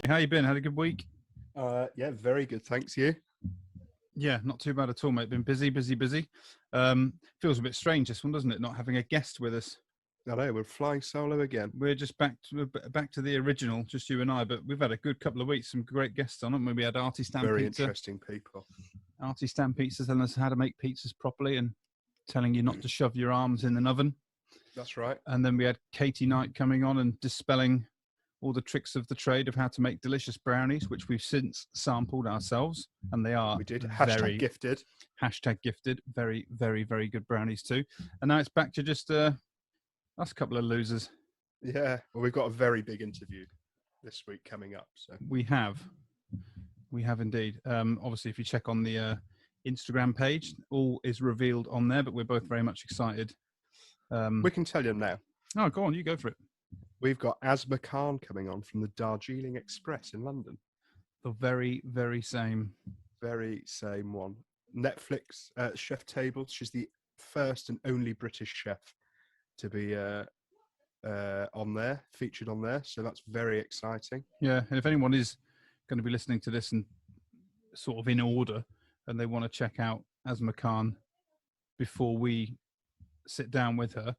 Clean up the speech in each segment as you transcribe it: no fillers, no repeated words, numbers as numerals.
How you been? Had a good week? Yeah, very good. Thanks, you. Yeah, not too bad at all, mate. Been busy. Feels a bit strange, this one, doesn't it? Not having a guest with us. I know, we're flying solo again. We're just back to the original, just you and I. But we've had a good couple of weeks. Some great guests on, haven't we? We had Artie Stan Very Pizza. interesting people. Artie Stan Pizza telling us how to make pizzas properly and telling you not to shove your arms in an oven. That's right. And then we had Katie Knight coming on and dispelling all the tricks of the trade of how to make delicious brownies, which we've since sampled ourselves, and they are Hashtag gifted. Hashtag gifted. Very, very, very good brownies too. And now it's back to just us a couple of losers. Yeah, well, we've got a very big interview this week coming up. So we have indeed. Obviously, if you check on the Instagram page, all is revealed on there. But we're both very much excited. We can tell you now. Oh, go on, you go for it. We've got Asma Khan coming on from the Darjeeling Express in London. The very, very same one. Netflix chef table. She's the first and only British chef to be on there, featured on there. So that's very exciting. Yeah, and if anyone is going to be listening to this and sort of in order, and they want to check out Asma Khan before we sit down with her,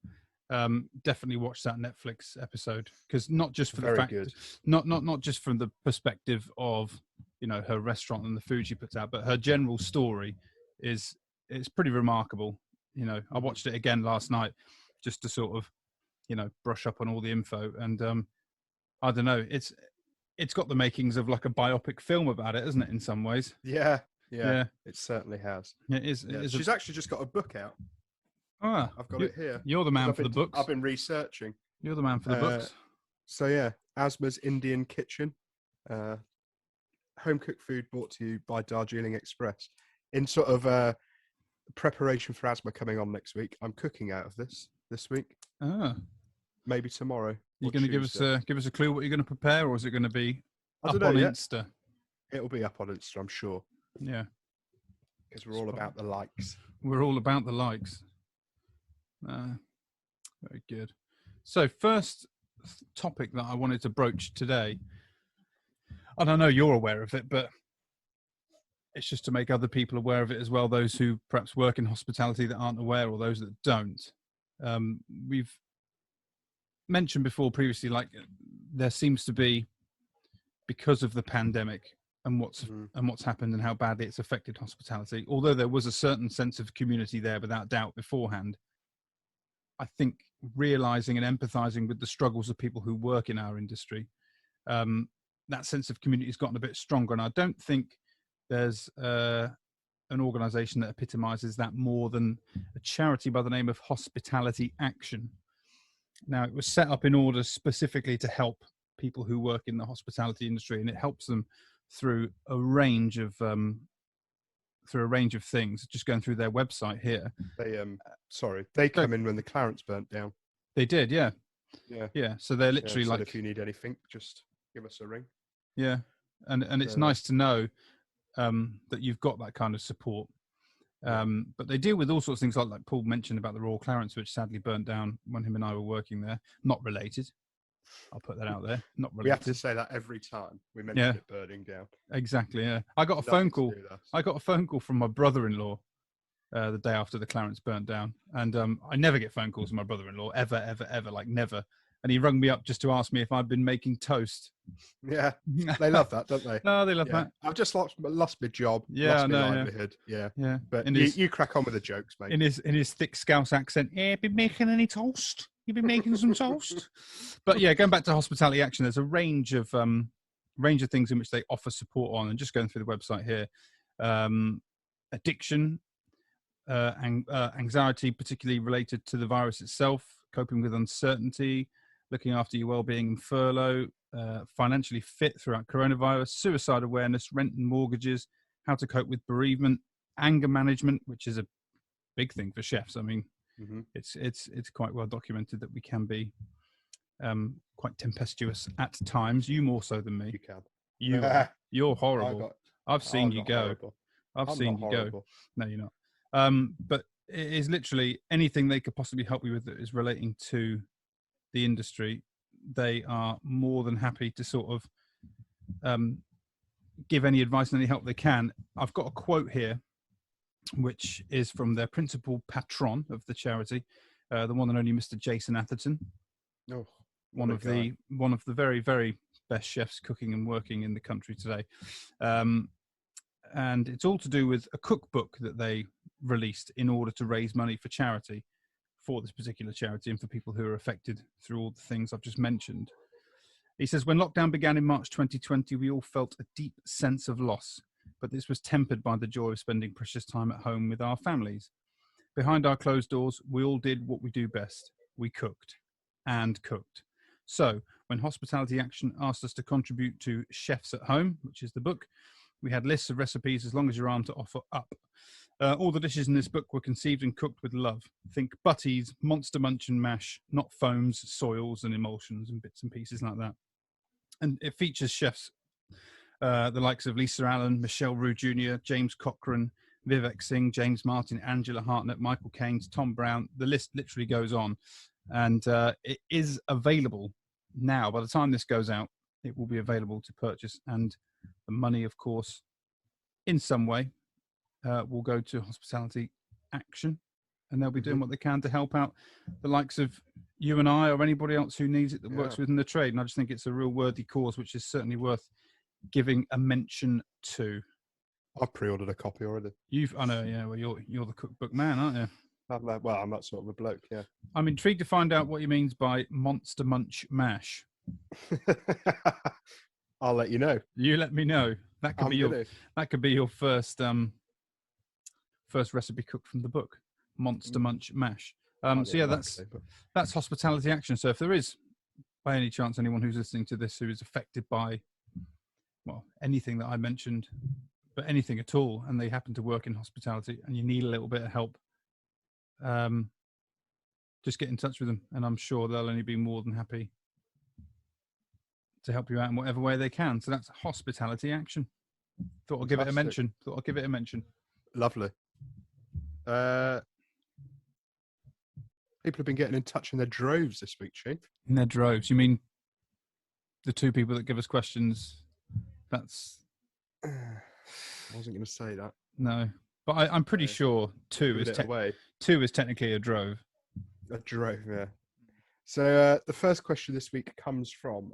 definitely watch that Netflix episode, because not just for the fact, not just from the perspective of, you know, her restaurant and the food she puts out, but her general story is pretty remarkable. You know, I watched it again last night just to sort of, you know, brush up on all the info, and I don't know, it's got the makings of like a biopic film about it, isn't it, in some ways? Yeah, it certainly has. It is. She's actually just got a book out. Ah, I've got it here. You're the man for the books. I've been researching. You're the man for the books. So yeah, Asma's Indian Kitchen, home cooked food brought to you by Darjeeling Express. In sort of preparation for Asma coming on next week, I'm cooking out of this week. Maybe tomorrow. You're going to give us a clue what you're going to prepare, or is it going to be up on Insta? It'll be up on Insta, I'm sure. Yeah, because we're all about the likes. We're all about the likes. Very good. So first topic that I wanted to broach today, and I know you're aware of it, but it's just to make other people aware of it as well, those who perhaps work in hospitality that aren't aware, or those that don't. We've mentioned before previously, like, there seems to be, because of the pandemic and what's happened and how badly it's affected hospitality, although there was a certain sense of community there without doubt beforehand, I think realizing and empathizing with the struggles of people who work in our industry, that sense of community has gotten a bit stronger. And I don't think there's an organization that epitomizes that more than a charity by the name of Hospitality Action. Now, it was set up in order specifically to help people who work in the hospitality industry, and it helps them through a range of things. Just going through their website here. They come in when the Clarence burnt down. They did, yeah. So they're literally like, if you need anything, just give us a ring. Yeah, and it's nice to know that you've got that kind of support. But they deal with all sorts of things, like Paul mentioned about the Royal Clarence, which sadly burnt down when him and I were working there. Not related. I'll put that out there. Not related. We have to say that every time we mention it burning down. Exactly. Yeah. I got a phone call. I got a phone call from my brother-in-law the day after the Clarence burnt down, and I never get phone calls from my brother-in-law ever, like never. And he rung me up just to ask me if I'd been making toast. Yeah, they love that, don't they? No, they love that. I've just lost my job. Yeah, lost my livelihood. Yeah. But you crack on with the jokes, mate. In his thick Scouse accent. Yeah, been making any toast? You've been making some toast? But yeah, going back to Hospitality Action, there's a range of things in which they offer support on, and just going through the website here, addiction, anxiety, particularly related to the virus itself, coping with uncertainty, looking after your well-being and furlough, financially fit throughout coronavirus, suicide awareness, rent and mortgages, how to cope with bereavement, anger management, which is a big thing for chefs. I mean, it's quite well documented that we can be quite tempestuous at times. You more so than me. You can. You're horrible. I've seen you go. Horrible. I've seen you go. No, you're not. But it is literally anything they could possibly help you with that is relating to the industry. They are more than happy to sort of give any advice and any help they can. I've got a quote here, which is from their principal patron of the charity, the one and only Mr. Jason Atherton. Oh, one of the very, very best chefs cooking and working in the country today. And it's all to do with a cookbook that they released in order to raise money for charity, for this particular charity and for people who are affected through all the things I've just mentioned. He says, when lockdown began in March 2020, we all felt a deep sense of loss, but this was tempered by the joy of spending precious time at home with our families. Behind our closed doors, we all did what we do best. We cooked and cooked. So when Hospitality Action asked us to contribute to Chefs at Home, which is the book, we had lists of recipes as long as your arm to offer up. All the dishes in this book were conceived and cooked with love. Think butties, monster munch and mash, not foams, soils and emulsions and bits and pieces like that. And it features chefs, the likes of Lisa Allen, Michelle Roux Jr., James Cochran, Vivek Singh, James Martin, Angela Hartnett, Michael Keynes, Tom Brown. The list literally goes on. And it is available now. By the time this goes out, it will be available to purchase. And the money, of course, in some way, will go to Hospitality Action. And they'll be doing what they can to help out the likes of you and I or anybody else who needs it that works within the trade. And I just think it's a real worthy cause, which is certainly worth giving a mention to. I've pre-ordered a copy already. I know, yeah. Well, you're the cookbook man, aren't you? I'm that sort of a bloke, yeah. I'm intrigued to find out what he means by monster munch mash. I'll let you know. You let me know. That could be your first recipe cooked from the book, Monster Munch Mash. So yeah, that's Hospitality Action. So if there is, by any chance, anyone who's listening to this who is affected by, well, anything that I mentioned, but anything at all, and they happen to work in hospitality, and you need a little bit of help, just get in touch with them, and I'm sure they'll only be more than happy to help you out in whatever way they can. So that's Hospitality Action. Thought I'll give it a mention. Lovely. People have been getting in touch in their droves this week, Chief. In their droves? You mean the two people that give us questions? That's... I wasn't going to say that. No. But I'm pretty sure two is technically a drove. A drove, yeah. So the first question this week comes from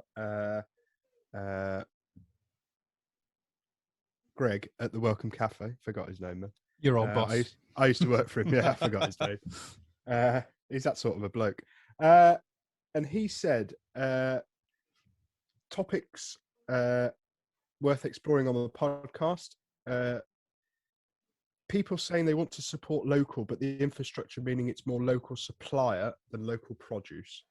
Greg at the Welcome Cafe. Forgot his name, man. Your old boss. I used to work for him. Yeah, I forgot his name. He's that sort of a bloke. And he said, topics worth exploring on the podcast. People saying they want to support local, but the infrastructure meaning it's more local supplier than local produce.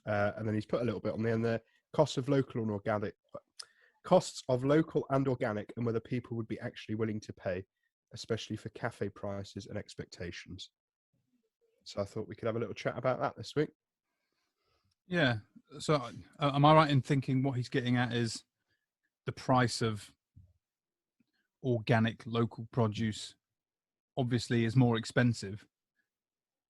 And then he's put a little bit on the end there. Costs of local and organic, and whether people would be actually willing to pay, especially for cafe prices and expectations. So I thought we could have a little chat about that this week. Yeah. So am I right in thinking what he's getting at is the price of organic local produce obviously is more expensive.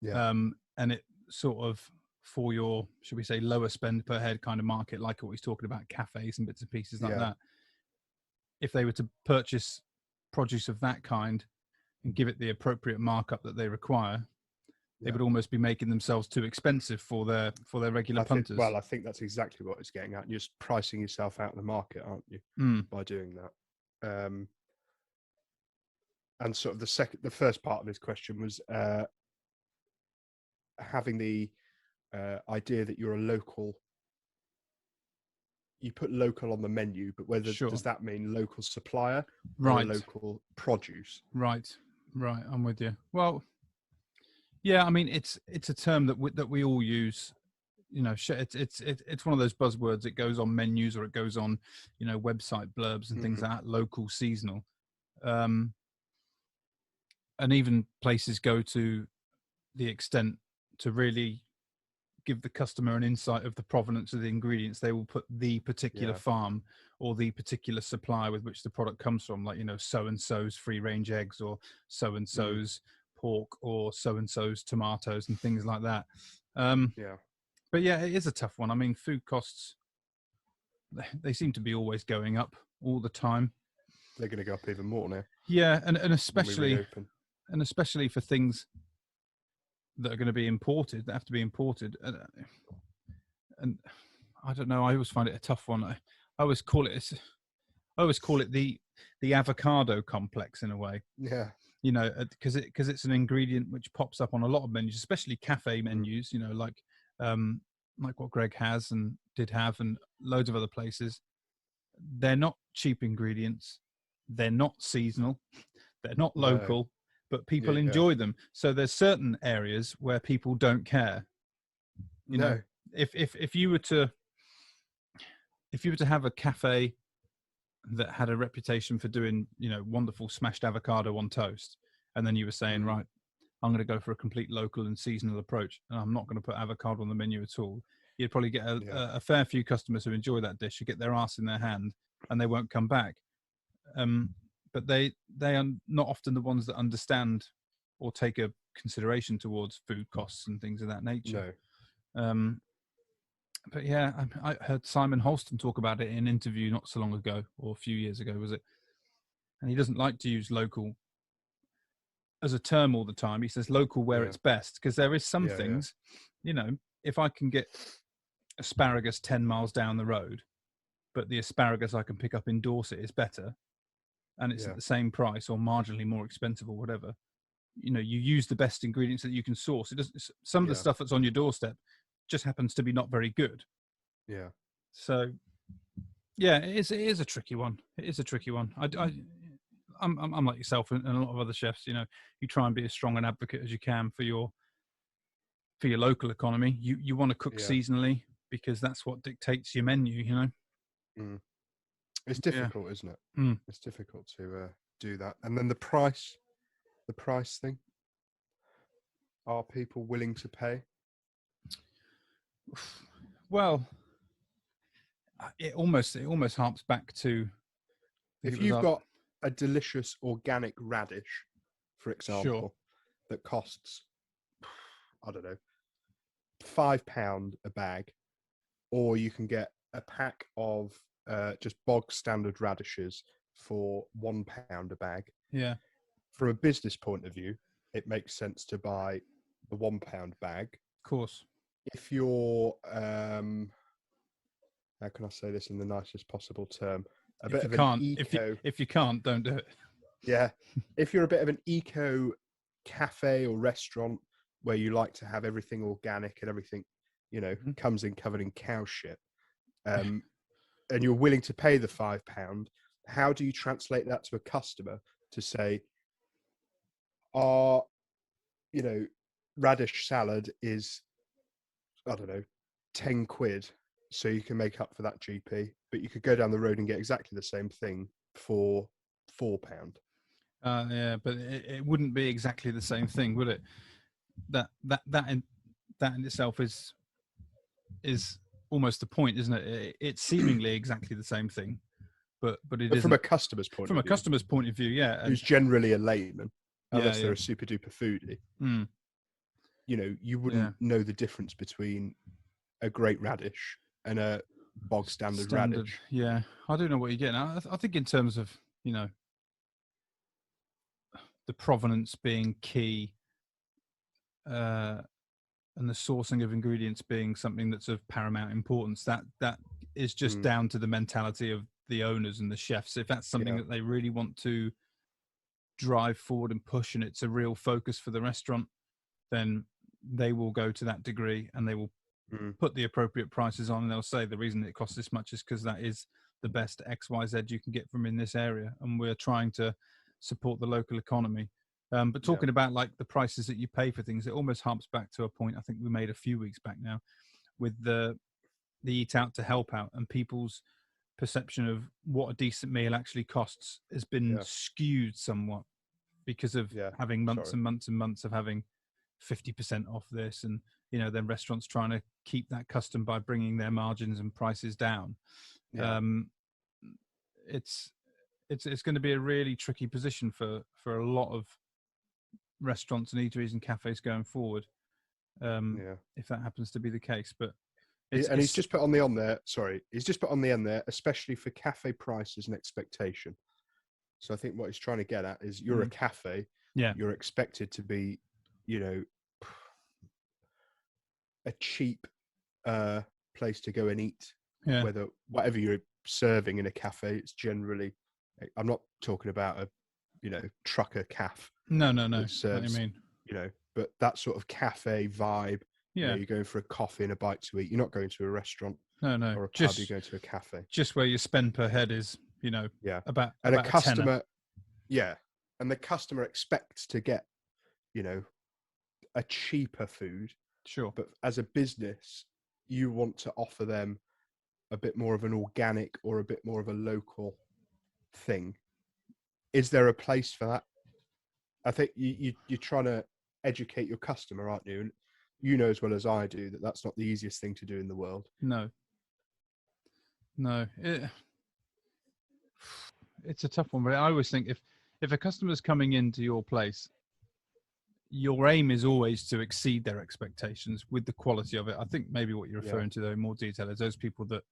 Yeah. And it sort of, for your, should we say, lower spend per head kind of market, like what he's talking about, cafes and bits and pieces like that. If they were to purchase produce of that kind and give it the appropriate markup that they require, they would almost be making themselves too expensive for their regular punters. I think that's exactly what it's getting at. You're just pricing yourself out of the market, aren't you, by doing that? And sort of the first part of his question was having the idea that you're a local. You put local on the menu, but does that mean local supplier or local produce? Right. I'm with you. Well, yeah, I mean, it's a term that we all use. You know, it's one of those buzzwords. It goes on menus or it goes on, website blurbs and things like that. Local, seasonal, and even places go to the extent to really give the customer an insight of the provenance of the ingredients. They will put the particular farm or the particular supplier with which the product comes from, like, so-and-so's free-range eggs or so-and-so's pork or so-and-so's tomatoes and things like that. But yeah, it is a tough one. I mean, food costs they seem to be always going up all the time. They're going to go up even more now Yeah, and when we especially reopen. for things that are going to be imported, that have to be imported, and I don't know. I always find it a tough one. I always call it. I always call it the avocado complex in a way. Yeah. You know, because it's an ingredient which pops up on a lot of menus, especially cafe Mm. menus. You know, like what Greg has and did have, and loads of other places. They're not cheap ingredients. They're not seasonal. They're not No. local, but people Yeah. enjoy them. So there's certain areas where people don't care. You know, No. if you were to have a cafe that had a reputation for doing, you know, wonderful smashed avocado on toast, and then you were saying, right, I'm going to go for a complete local and seasonal approach, and I'm not going to put avocado on the menu at all, you'd probably get a fair few customers who enjoy that dish, who get their ass in their hand, and they won't come back. But they are not often the ones that understand or take a consideration towards food costs and things of that nature. No. But yeah, I heard Simon Holston talk about it in an interview not so long ago, or a few years ago, was it? And he doesn't like to use local as a term all the time. He says local where it's best, because there is some things, you know, if I can get asparagus 10 miles down the road, but the asparagus I can pick up in Dorset is better, and it's at the same price or marginally more expensive or whatever, you know, you use the best ingredients that you can source. It doesn't, some of the stuff that's on your doorstep just happens to be not very good. Yeah. So yeah, it is a tricky one. It is a tricky one. I'm like yourself and a lot of other chefs. You know, you try and be as strong an advocate as you can for your local economy. You want to cook seasonally because that's what dictates your menu. You know, it's difficult, isn't it? It's difficult to do that. And then the price thing. Are people willing to pay? Well, it almost harps back to if you've got a delicious organic radish, for example, that costs, I don't know, £5 a bag, or you can get a pack of just bog standard radishes for £1 a bag. Yeah. From a business point of view, it makes sense to buy the £1 bag. Of course. If you're, how can I say this in the nicest possible term? If you can't, don't do it. Yeah. If you're a bit of an eco cafe or restaurant where you like to have everything organic and everything, you know, comes in covered in cow shit, and you're willing to pay the £5, how do you translate that to a customer to say, you know, radish salad is, I don't know, 10 quid, so you can make up for that GP, but you could go down the road and get exactly the same thing for £4. Yeah, but it wouldn't be exactly the same thing, would it? That in itself is almost the point, isn't it? It's seemingly exactly the same thing, but it isn't. From a customer's point from a customer's point of view, yeah, who's generally a layman, unless they're yeah. a super duper foodie. You know, you wouldn't know the difference between a great radish and a bog standard radish. Yeah, I don't know what you're getting at. I think in terms of, you know, the provenance being key, and the sourcing of ingredients being something that's of paramount importance, that is just down to the mentality of the owners and the chefs. If that's something that they really want to drive forward and push, and it's a real focus for the restaurant, then they will go to that degree and they will put the appropriate prices on, and they'll say the reason it costs this much is because that is the best XYZ you can get from in this area, and we're trying to support the local economy. But talking about like the prices that you pay for things, it almost harps back to a point I think we made a few weeks back now with the eat out to help out, and people's perception of what a decent meal actually costs has been skewed somewhat because of having months and months and months of having 50% off this, and you know, then restaurants trying to keep that custom by bringing their margins and prices down. It's going to be a really tricky position for a lot of restaurants and eateries and cafes going forward, if that happens to be the case. But And he's just put on the on there. Sorry, he's just put on the end there, especially for cafe prices and expectation. So I think what he's trying to get at is you're a cafe. Yeah. You're expected to be, you know, a cheap place to go and eat. Yeah. Whatever you're serving in a cafe, it's generally. I'm not talking about a, trucker cafe. No. That serves, What you mean? But that sort of cafe vibe. Yeah. You're going for a coffee and a bite to eat. You're not going to a restaurant. No. Or a pub. You're going to a cafe. Just where your spend per head is, about and about a customer. A tenner. Yeah, and the customer expects to get, a cheaper food. Sure. But as a business, you want to offer them a bit more of an organic or a bit more of a local thing. Is there a place for that? I think you're trying to educate your customer, aren't you? And you know as well as I do that that's not the easiest thing to do in the world. No. It's a tough one, but I always think if a customer's coming into your place, your aim is always to exceed their expectations with the quality of it. I think maybe what you're referring to, though, in more detail, is those people that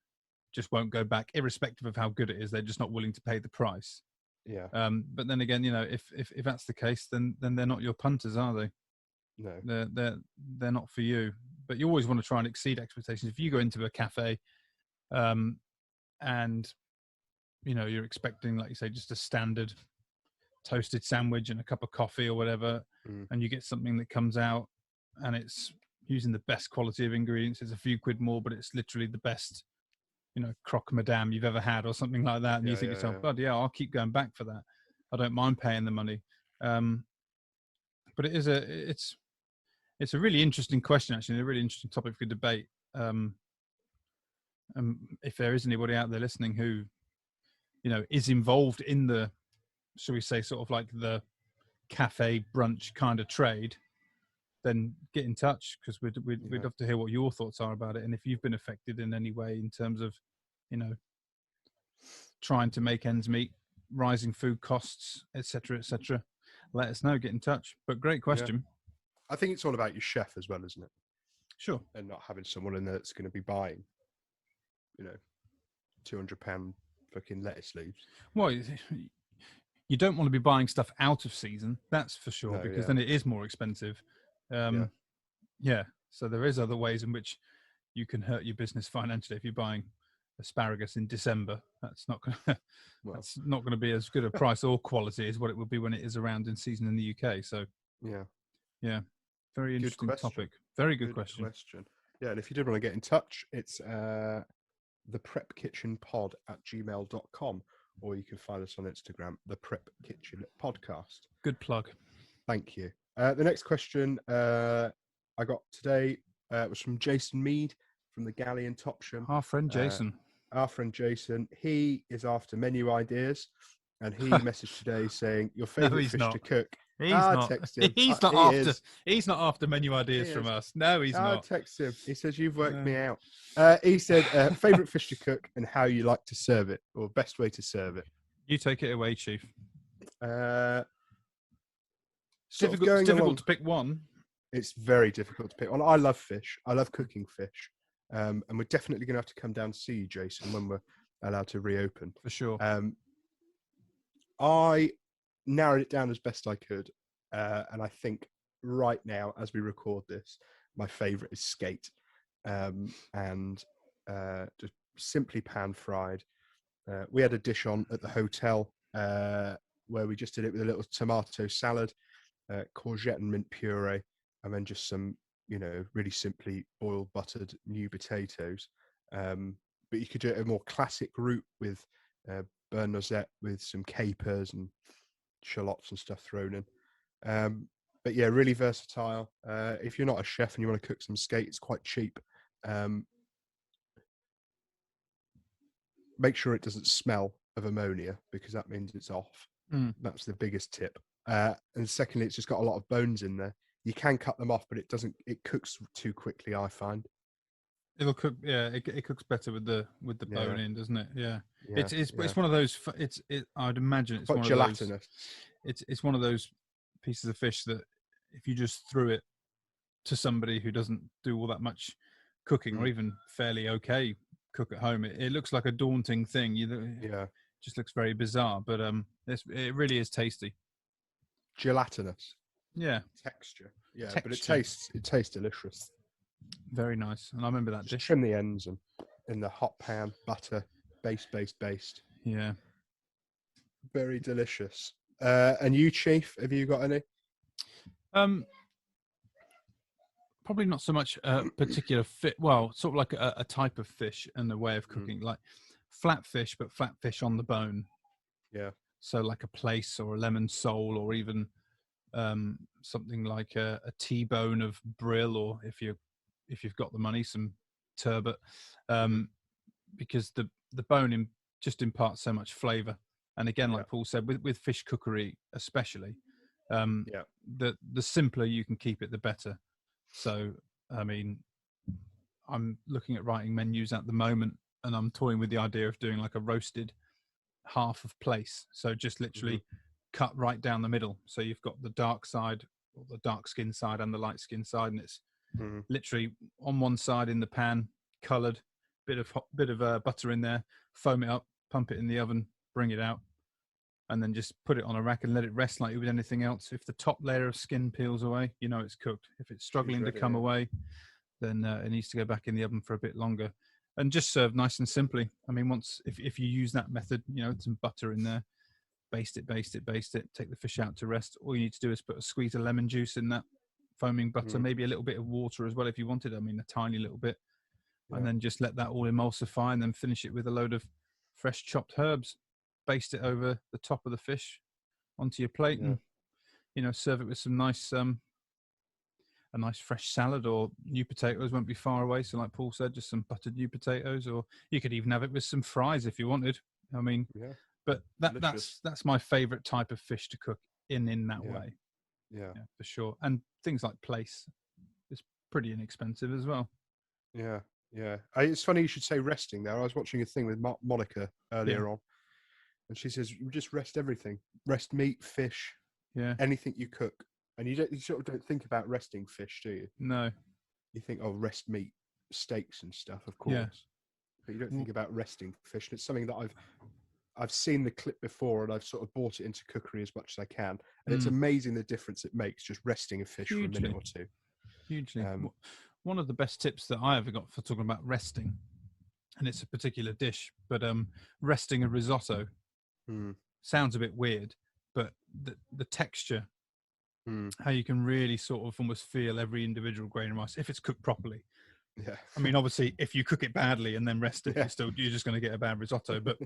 just won't go back, irrespective of how good it is. They're just not willing to pay the price. Yeah. But then again, if that's the case, then they're not your punters, are they? No. They're not for you. But you always want to try and exceed expectations. If you go into a cafe, and you're expecting, like you say, just a standard toasted sandwich and a cup of coffee or whatever, and you get something that comes out and it's using the best quality of ingredients, it's a few quid more, but it's literally the best, croque madame you've ever had or something like that, and you think to yourself, bloody hell, I'll keep going back for that. I don't mind paying the money. But it's a really interesting question, actually, a really interesting topic for debate. If there is anybody out there listening who, is involved in the, shall we say, sort of like the cafe brunch kind of trade, then get in touch, because we'd love to hear what your thoughts are about it, and if you've been affected in any way in terms of, trying to make ends meet, rising food costs, etc., let us know. Get in touch. But great question. Yeah. I think it's all about your chef as well, isn't it? Sure. And not having someone in there that's going to be buying, £200 fucking lettuce leaves. Well, you don't want to be buying stuff out of season, that's for sure, because then it is more expensive. So there is other ways in which you can hurt your business financially if you're buying asparagus in December. That's not going to be as good a price or quality as what it will be when it is around in season in the UK. So yeah, very interesting topic. Very good question. Yeah, and if you did want to get in touch, it's theprepkitchenpod@gmail.com, or you can find us on Instagram, the Prep Kitchen Podcast. Good plug. Thank you. The next question I got today was from Jason Mead from the Galley and Topsham. Our friend Jason. He is after menu ideas, and he messaged today saying, your favourite fish to cook. He's not. Text him. He's not after menu ideas from us. No, he's not. Text him. He says, you've worked me out. He said, favourite fish to cook and how you like to serve it, or best way to serve it. You take it away, Chief. Difficult to pick one. It's very difficult to pick one. I love fish. I love cooking fish. And we're definitely going to have to come down to see you, Jason, when we're allowed to reopen. For sure. I narrowed it down as best I could. And I think right now, as we record this, my favourite is skate. And just simply pan-fried. We had a dish on at the hotel where we just did it with a little tomato salad, courgette and mint puree, and then just some, really simply boiled, buttered new potatoes. But you could do it a more classic route with beurre noisette with some capers and shallots and stuff thrown in. But yeah, really versatile. If you're not a chef and you want to cook some skate, it's quite cheap. Make sure it doesn't smell of ammonia, because that means it's off. That's the biggest tip. And secondly, it's just got a lot of bones in there. You can cut them off, but it cooks too quickly, I find. It'll cook. Yeah, it cooks better with the bone in, doesn't it? Yeah. It's one of those. I'd imagine it's quite one gelatinous. Of those. It's one of those pieces of fish that if you just threw it to somebody who doesn't do all that much cooking, or even fairly okay cook at home, it looks like a daunting thing. Yeah. Just looks very bizarre, but it really is tasty. Gelatinous Yeah, texture. Yeah, but it texture. tastes delicious. Very nice. And I remember that Just dish. trim the ends and in the hot pan, butter, based. Yeah. Very delicious. And you, Chief, have you got any? Probably not so much a particular fit. Well, sort of like a type of fish and a way of cooking, like flatfish, but flatfish on the bone. Yeah. So like a plaice or a lemon sole, or even something like a T-bone of brill, or if you've got the money, some turbot, because the bone just imparts so much flavour. And again, like Paul said, with fish cookery especially, the simpler you can keep it, the better. So, I mean, I'm looking at writing menus at the moment, and I'm toying with the idea of doing like a roasted half of plaice. So just literally cut right down the middle. So you've got the dark side, or the dark skin side, and the light skin side, and it's literally on one side in the pan, coloured, bit of butter in there, foam it up, pump it in the oven, bring it out, and then just put it on a rack and let it rest like you would anything else. If the top layer of skin peels away, you know it's cooked. If it's struggling to come away, then it needs to go back in the oven for a bit longer, and just serve nice and simply. I mean, if you use that method, some butter in there, baste it, take the fish out to rest. All you need to do is put a squeeze of lemon juice in that foaming butter, maybe a little bit of water as well if you wanted. I mean, a tiny little bit, and then just let that all emulsify, and then finish it with a load of fresh chopped herbs. Baste it over the top of the fish onto your plate, and serve it with some nice a nice fresh salad, or new potatoes won't be far away. So like Paul said, just some buttered new potatoes, or you could even have it with some fries if you wanted. I mean, but that's my favorite type of fish to cook in that way. Yeah, for sure. And things like plaice is pretty inexpensive as well. Yeah. It's funny you should say resting there. I was watching a thing with Monica earlier on, and she says you just rest everything. Rest meat, fish, anything you cook. And you sort of don't think about resting fish, do you? No. You think, oh, rest meat, steaks and stuff, of course. Yeah. But you don't think about resting fish. And it's something that I've seen the clip before, and I've sort of brought it into cookery as much as I can. And it's amazing the difference it makes, just resting a fish for a minute or two. Hugely. One of the best tips that I ever got for talking about resting, and it's a particular dish, but resting a risotto sounds a bit weird, but the texture, how you can really sort of almost feel every individual grain of rice if it's cooked properly. Yeah. I mean, obviously, if you cook it badly and then rest it, you're just going to get a bad risotto. But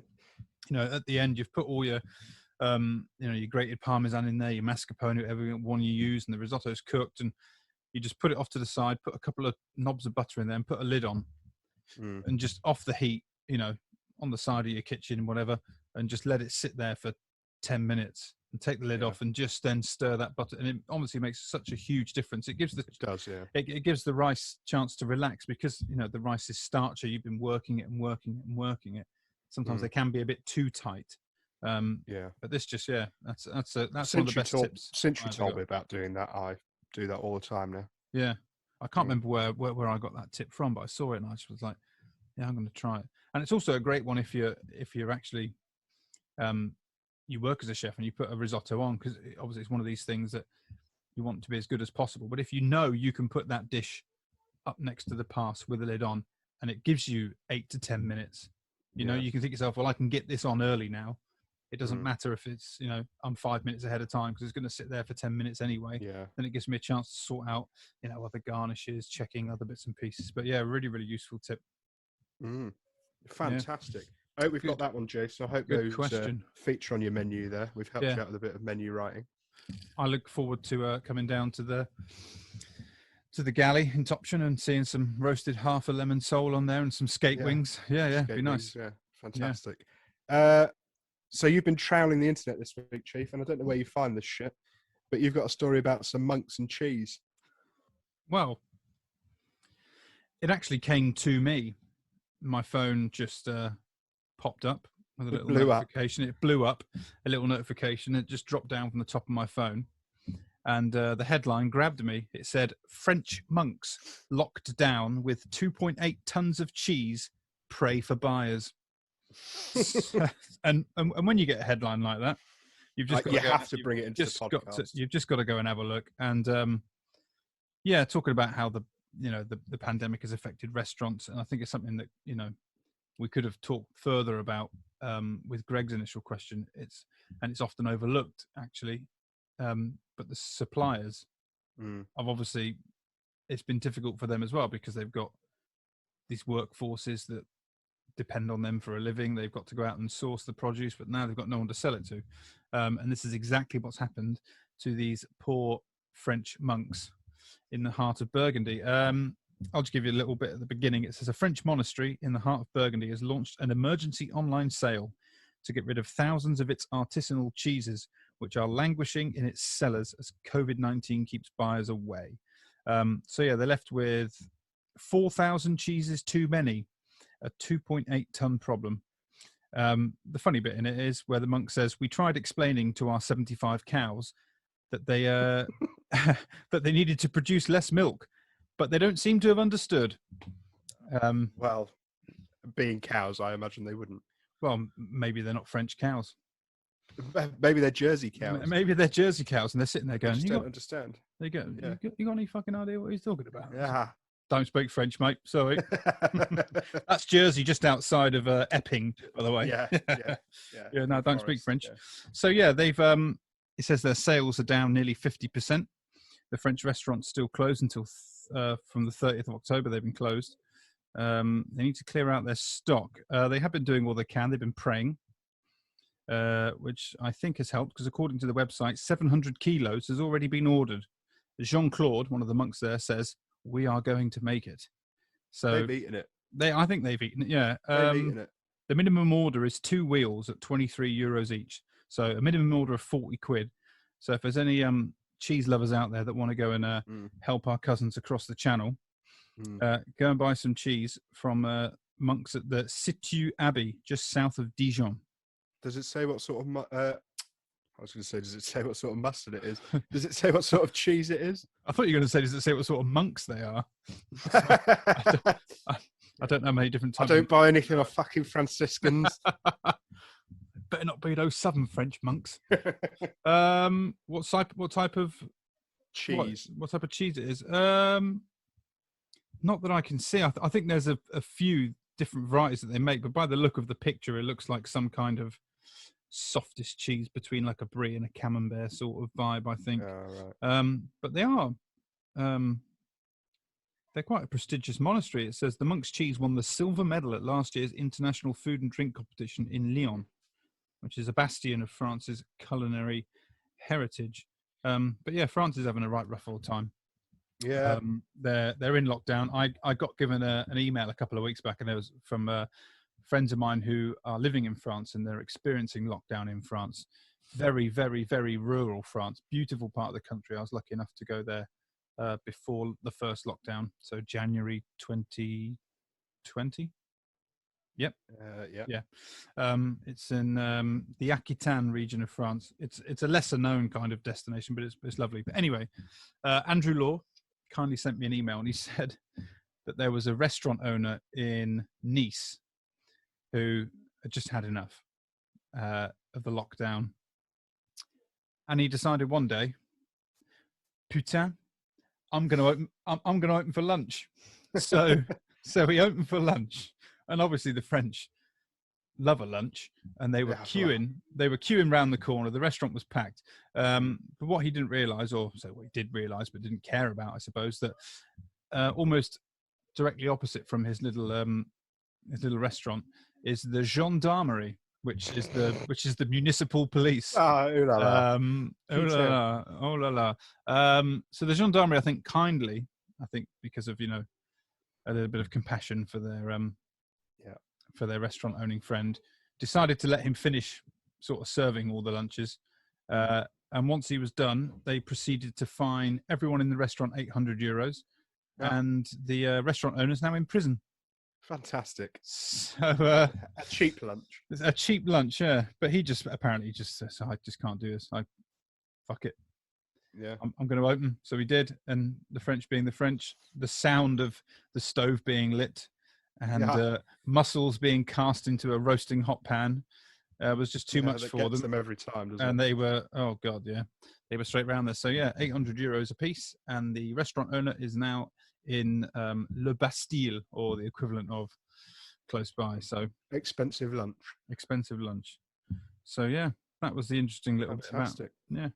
at the end, you've put all your your grated parmesan in there, your mascarpone, whatever one you use, and the risotto's cooked, and you just put it off to the side, put a couple of knobs of butter in there, and put a lid on, and just off the heat, on the side of your kitchen, whatever, and just let it sit there for 10 minutes. And take the lid off, and just then stir that butter, and it obviously makes such a huge difference. It gives it gives the rice chance to relax, because the rice is starchy. You've been working it and working it and working it. Sometimes they can be a bit too tight. But this just that's one of the best tips. Since you told me about doing that, I do that all the time now. Yeah, I can't remember where I got that tip from, but I saw it and I just was like, I'm going to try it. And it's also a great one if you're actually you work as a chef and you put a risotto on, because obviously it's one of these things that you want to be as good as possible. But if you can put that dish up next to the pass with the lid on, and it gives you 8 to 10 minutes, you can think yourself, well, I can get this on early now. It doesn't matter if it's, I'm 5 minutes ahead of time, because it's going to sit there for 10 minutes anyway. Yeah. Then it gives me a chance to sort out, other garnishes, checking other bits and pieces. But really, really useful tip. Fantastic. I hope we've got that one, Jason. I hope those feature on your menu there. We've helped you out with a bit of menu writing. I look forward to coming down to the galley in Topsham and seeing some roasted half a lemon sole on there and some skate wings. Skate be nice. Wings, fantastic. So you've been trawling the internet this week, Chief, and I don't know where you find this shit, but you've got a story about some monks and cheese. Well, it actually came to me. My phone just popped up with a little notification. It blew up, a little notification. It just dropped down from the top of my phone, And the headline grabbed me. It said, French monks locked down with 2.8 tons of cheese, pray for buyers. and when you get a headline like that, you've just got you to go, have to bring it into the podcast. You've just got to go and have a look. And talking about how the pandemic has affected restaurants, and I think it's something that we could have talked further about with Greg's initial question. It's often overlooked actually, but the suppliers have obviously, it's been difficult for them as well because they've got these workforces that depend on them for a living. They've got to go out and source the produce, but now they've got no one to sell it to. And this is exactly what's happened to these poor French monks in the heart of Burgundy. I'll just give you a little bit at the beginning. It says a French monastery in the heart of Burgundy has launched an emergency online sale to get rid of thousands of its artisanal cheeses, which are languishing in its cellars as COVID-19 keeps buyers away. They're left with 4,000 cheeses too many, a 2.8 ton problem. The funny bit in it is where the monk says, we tried explaining to our 75 cows that they that they needed to produce less milk, but they don't seem to have understood. Well, being cows, I imagine they wouldn't. Well, maybe they're not French cows. Maybe they're Jersey cows. Maybe they're Jersey cows, and they're sitting there going, I don't understand. There you go. Yeah. You got any fucking idea what he's talking about? Yeah. Don't speak French, mate. Sorry. That's Jersey, just outside of Epping, by the way. Yeah. No, don't speak French. Yeah. So they've. It says their sales are down nearly 50%. The French restaurants still closed until from the 30th of October. They've been closed. They need to clear out their stock. They have been doing all they can. They've been praying, which I think has helped because according to the website, 700 kilos has already been ordered. Jean-Claude, one of the monks there, says, we are going to make it. So they've eaten it. I think they've eaten it, yeah. They've eaten it. The minimum order is 2 wheels at 23 euros each. So a minimum order of 40 quid. So if there's any cheese lovers out there that want to go and help our cousins across the channel, go and buy some cheese from monks at the Situ Abbey, just south of Dijon. Does it say what sort of... I was going to say, does it say what sort of mustard it is? Does it say what sort of cheese it is? I thought you were going to say, does it say what sort of monks they are? I don't know many different types. I don't buy anything off fucking Franciscans. Better not be those southern French monks. What type of cheese? What type of cheese it is? Not that I can see. I think there's a few different varieties that they make, but by the look of the picture, it looks like some kind of softest cheese between like a brie and a camembert sort of vibe, I think. Right. But they are. They're quite a prestigious monastery. It says the monk's cheese won the silver medal at last year's International Food and Drink Competition in Lyon, which is a bastion of France's culinary heritage. But yeah, France is having a right rough old time. Yeah, they're in lockdown. I got given an email a couple of weeks back, and it was from friends of mine who are living in France, and they're experiencing lockdown in France. Very, very, very rural France. Beautiful part of the country. I was lucky enough to go there before the first lockdown, so January 2020. Yep. Yeah. It's in the Aquitaine region of France. It's a lesser known kind of destination, but it's lovely. But anyway, Andrew Law kindly sent me an email, and he said that there was a restaurant owner in Nice who had just had enough of the lockdown, and he decided one day, putain, I'm going to open for lunch. So he opened for lunch. And obviously the French love a lunch, and they were queuing. They were queuing round the corner. The restaurant was packed. But what he didn't realise, or so what he did realise, but didn't care about, I suppose, that almost directly opposite from his little restaurant is the gendarmerie, which is the municipal police. Oh la la. Oh la la. So the gendarmerie, I think, kindly, because of a little bit of compassion for their restaurant owning friend, decided to let him finish sort of serving all the lunches. And once he was done, they proceeded to fine everyone in the restaurant €800, and the restaurant owner's now in prison. Fantastic. So a cheap lunch. A cheap lunch, yeah. But he just apparently just says, I just can't do this. Fuck it. Yeah. I'm going to open. So we did, and the French being the French, the sound of the stove being lit and mussels being cast into a roasting hot pan was just too much that for gets them. them every time, doesn't And it? they were, oh God, yeah. They were straight round there. So yeah, €800 a piece. And the restaurant owner is now in Le Bastille, or the equivalent of close by. So Expensive lunch. expensive lunch. So yeah, that was the interesting little bit about. Fantastic. Yeah.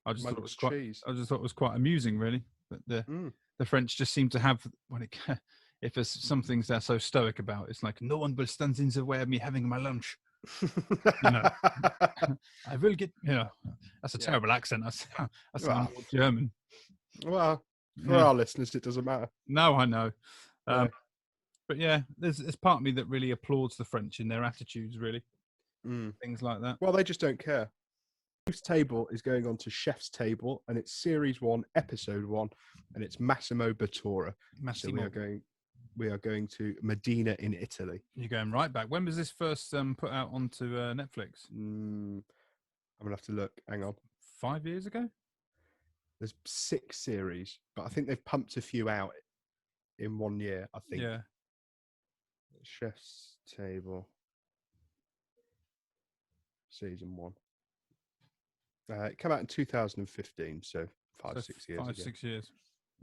I just thought it was quite amusing, really. But the French just seem to have, when it if there's some things they're so stoic about, it's like, no one will stand in the way of me having my lunch. You know, I will get. You know, that's a terrible accent. That's more German. Well, for our listeners, it doesn't matter. No, I know. No. But yeah, there's part of me that really applauds the French in their attitudes, really. Things like that. Well, they just don't care. Chef's Table is going on to Chef's Table, and it's Series 1, Episode 1, and it's Massimo Bottura. So we are going to Modena in Italy. You're going right back. When was this first put out onto Netflix? I'm going to have to look. Hang on. 5 years ago? There's 6 series, but I think they've pumped a few out in 1 year, I think. Yeah. Chef's Table. Season 1. It came out in 2015, so 6 years ago. 6 years.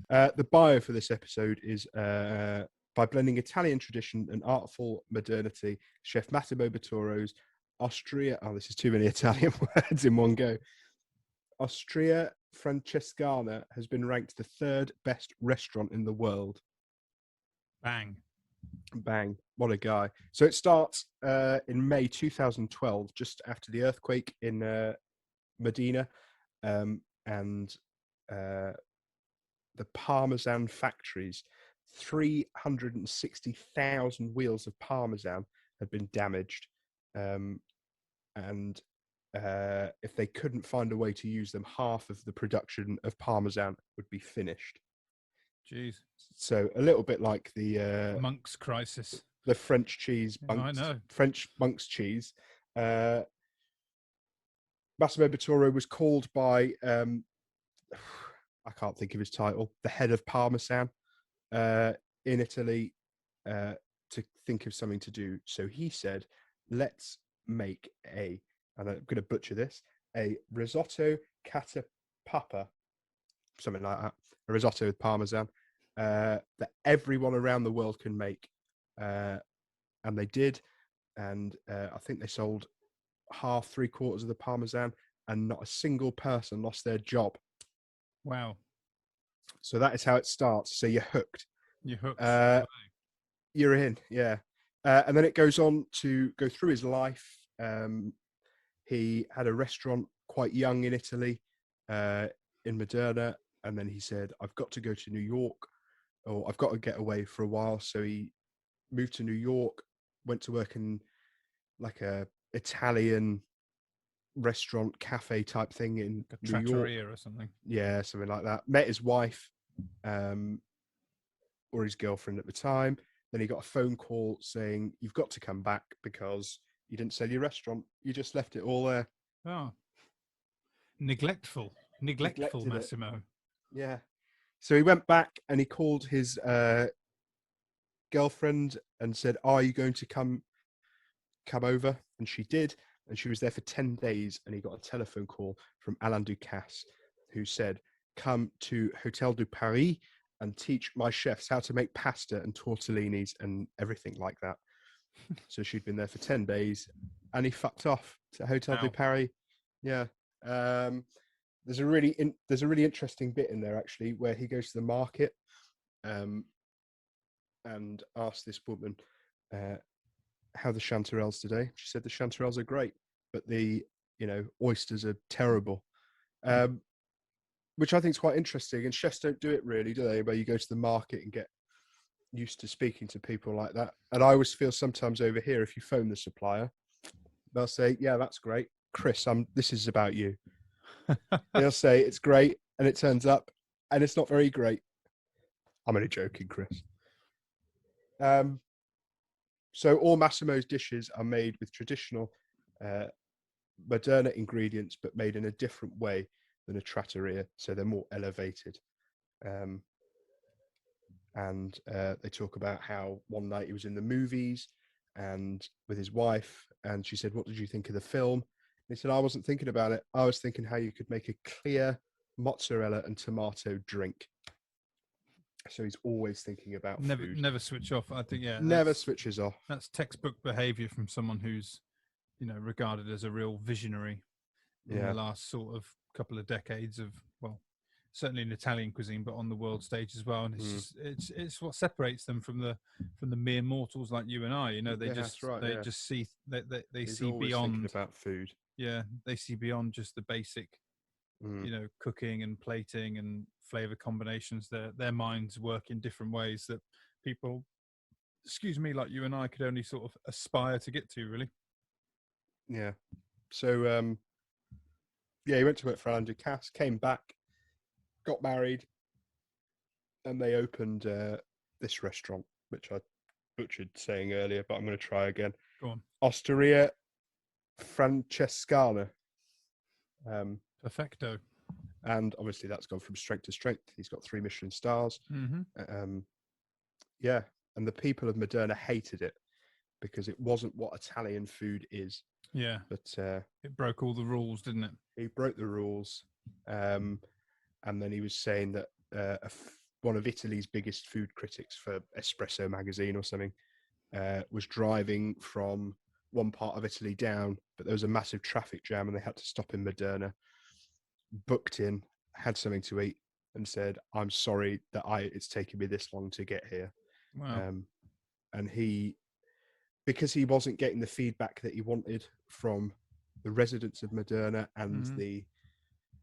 The bio for this episode is by blending Italian tradition and artful modernity, Chef Massimo Bottura's Austria. Oh, this is too many Italian words in one go. Austria Francescana has been ranked the 3rd best restaurant in the world. Bang. Bang. What a guy. So it starts in May 2012, just after the earthquake in Modena, and the Parmesan factories. 360,000 wheels of Parmesan had been damaged, and if they couldn't find a way to use them, half of the production of Parmesan would be finished. Jeez. So a little bit like the Monk's crisis. The French cheese. I know. French Monk's cheese. Massimo Bottura was called by, I can't think of his title, the head of Parmesan in Italy, to think of something to do. So he said, let's make and I'm going to butcher this, a risotto catapapa, something like that, a risotto with Parmesan, that everyone around the world can make. And they did. And I think they sold 3/4 of the Parmesan, and not a single person lost their job. Wow. So that is how it starts. So you're hooked. You're hooked. You're in, yeah. And then it goes on to go through his life. He had a restaurant quite young in Italy, in Modena. And then he said, I've got to go to New York, or I've got to get away for a while. So he moved to New York, went to work in like a Italian restaurant cafe type thing in like a New York. trattoria or something. Yeah, something like that. Met his wife, or his girlfriend at the time. Then he got a phone call saying, you've got to come back because you didn't sell your restaurant. You just left it all there. Oh. Neglectful Massimo. It. Yeah. So he went back and he called his girlfriend and said, are you going to come over? And she did. And she was there for 10 days. And he got a telephone call from Alain Ducasse, who said, come to Hotel du Paris and teach my chefs how to make pasta and tortellinis and everything like that. So she'd been there for 10 days and he fucked off to Hotel du Paris. Yeah. There's a really interesting bit in there, actually, where he goes to the market and asks this woman how the chanterelles today. She said the chanterelles are great, but the oysters are terrible. Which I think is quite interesting. And chefs don't do it really, do they? Where you go to the market and get used to speaking to people like that. And I always feel sometimes over here, if you phone the supplier, they'll say, yeah, that's great. Chris, this is about you. They'll say it's great. And it turns up and it's not very great. I'm only joking, Chris. So all Massimo's dishes are made with traditional Moderna ingredients, but made in a different way than a trattoria, so they're more elevated. And they talk about how one night he was in the movies and with his wife, and she said, "What did you think of the film?" And he said, "I wasn't thinking about it. I was thinking how you could make a clear mozzarella and tomato drink." So he's always thinking about food. Never switch off. I think Never switches off. That's textbook behaviour from someone who's regarded as a real visionary in the last sort of couple of decades of, well, certainly in Italian cuisine, but on the world stage as well. And it's just it's what separates them from the mere mortals like you and I. They just see they He's see beyond thinking about food. Yeah, they see beyond just the basic, cooking and plating and flavor combinations. Their minds work in different ways that people, like you and I, could only sort of aspire to get to, really. Yeah. So he went to work for Alan Ducasse, came back, got married, and they opened this restaurant, which I butchered saying earlier, but I'm going to try again. Go on. Osteria Francescana. Perfecto. And obviously that's gone from strength to strength. He's got 3 Michelin stars. Mm-hmm. And the people of Moderna hated it because it wasn't what Italian food is. Yeah. But it broke all the rules, didn't it? He broke the rules. And then he was saying that one of Italy's biggest food critics for Espresso magazine or something was driving from one part of Italy down, but there was a massive traffic jam and they had to stop in Moderna, booked in, had something to eat, and said, "I'm sorry that it's taken me this long to get here." Wow. And because he wasn't getting the feedback that he wanted from the residents of Moderna and the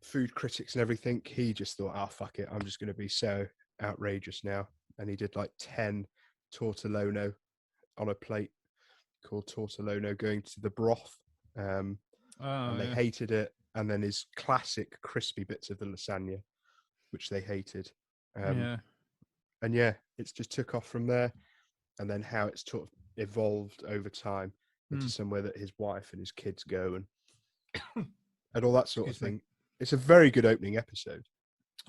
food critics and everything, he just thought, "Oh, fuck it, I'm just going to be so outrageous now." And he did like 10 tortellone on a plate called tortellone going to the broth. And they hated it. And then his classic crispy bits of the lasagna, which they hated. And it's just took off from there. And then how it's sort of evolved over time into somewhere that his wife and his kids go and all that sort of thing. It's a very good opening episode.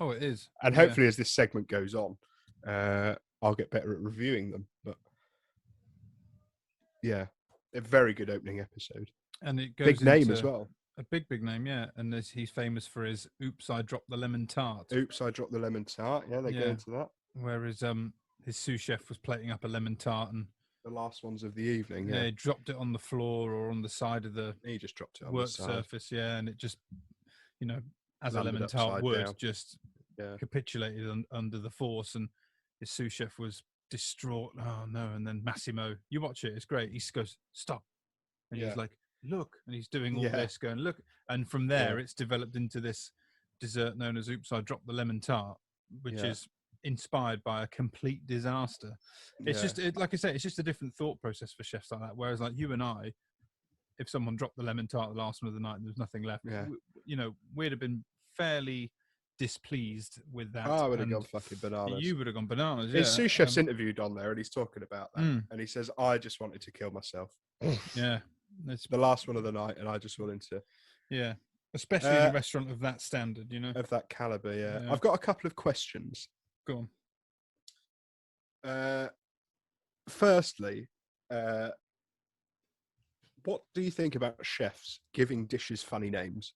Oh, it is. And hopefully as this segment goes on, I'll get better at reviewing them. But yeah, a very good opening episode. And it goes big name as well. A big name, yeah. And he's famous for his "Oops, I dropped the lemon tart." Oops, I dropped the lemon tart. Yeah, they go into that. Whereas his sous chef was plating up a lemon tart, and the last ones of the evening. Yeah, he dropped it on the floor or on the side of the. He just dropped it on work the side. surface, and it just, as landed a lemon tart would, down. Just capitulated under the force, and his sous chef was distraught. Oh no! And then Massimo, you watch it; it's great. He goes, "Stop," and he's like, "Look," and he's doing all this, going, "Look," and from there, it's developed into this dessert known as "Oops, I dropped the lemon tart," which is inspired by a complete disaster. It's just like I say, it's just a different thought process for chefs like that. Whereas like you and I, if someone dropped the lemon tart the last one of the night and there was nothing left, we'd have been fairly displeased with that. I would have gone fucking bananas. You would have gone bananas. His sous chef's interviewed on there and he's talking about that, and he says, "I just wanted to kill myself." It's the last one of the night, and I just wanted to. Yeah, especially in a restaurant of that standard, of that caliber. Yeah, I've got a couple of questions. Go on. Firstly, what do you think about chefs giving dishes funny names?